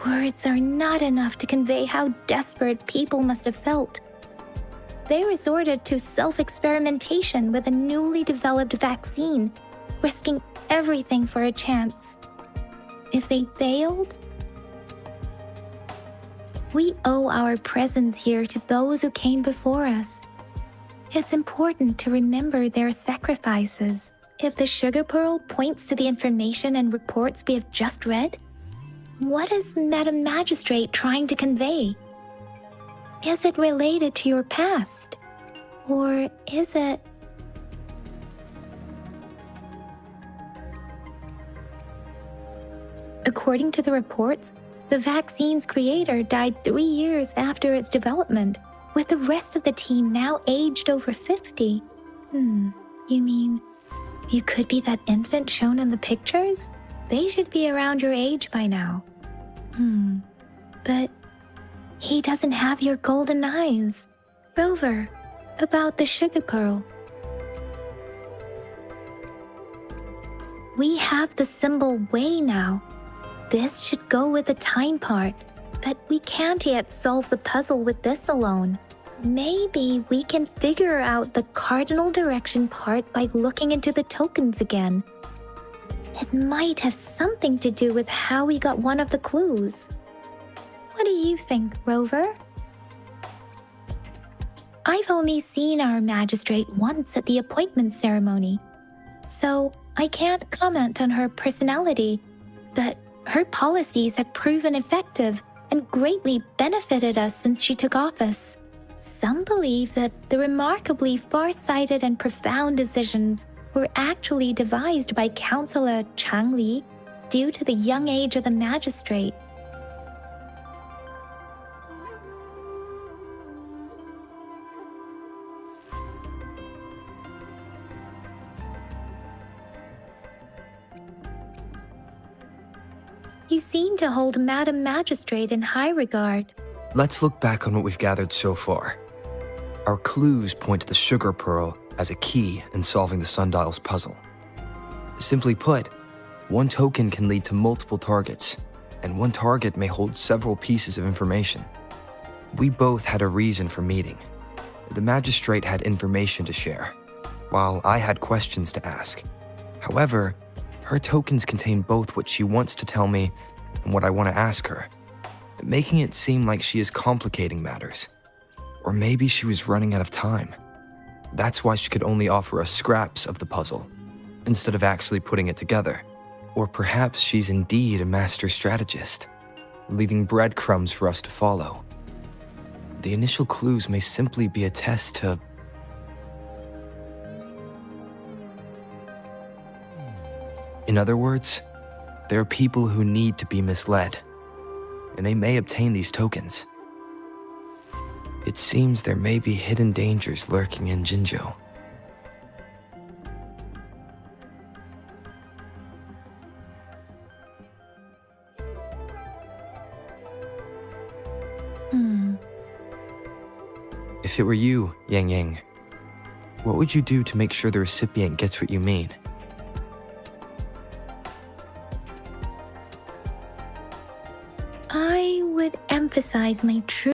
Words are not enough to convey how desperate people must have felt. They resorted to self-experimentation with a newly developed vaccine, risking everything for a chance. If they failed, we owe our presence here to those who came before us. It's important to remember their sacrifices. If the sugar pearl points to the information and reports we have just read, what is Madam Magistrate trying to convey? Is it related to your past? Or is it... According to the reports, the vaccine's creator died 3 years after its development, with the rest of the team now aged over 50. You mean, you could be that infant shown in the pictures? They should be around your age by now. But he doesn't have your golden eyes. Rover, about the sugar pearl. We have the symbol way now. This should go with the time part, but we can't yet solve the puzzle with this alone. Maybe we can figure out the cardinal direction part by looking into the tokens again. It might have something to do with how we got one of the clues. What do you think, Rover? I've only seen our magistrate once at the appointment ceremony, so I can't comment on her personality, but her policies have proven effective and greatly benefited us since she took office. Some believe that the remarkably far-sighted and profound decisions were actually devised by Councillor Chang Li due to the young age of the magistrate. You seem to hold Madam Magistrate in high regard. Let's look back on what we've gathered so far. Our clues point to the sugar pearl as a key in solving the sundial's puzzle. Simply put, one token can lead to multiple targets, and one target may hold several pieces of information. We both had a reason for meeting. The magistrate had information to share, while I had questions to ask. However, her tokens contain both what she wants to tell me and what I want to ask her, making it seem like she is complicating matters. Or maybe she was running out of time. That's why she could only offer us scraps of the puzzle, instead of actually putting it together. Or perhaps she's indeed a master strategist, leaving breadcrumbs for us to follow. The initial clues may simply be a test to... In other words, there are people who need to be misled, and they may obtain these tokens. It seems there may be hidden dangers lurking in Jinzhou. If it were you, Yang Yang, what would you do to make sure the recipient gets what you mean? I would emphasize my true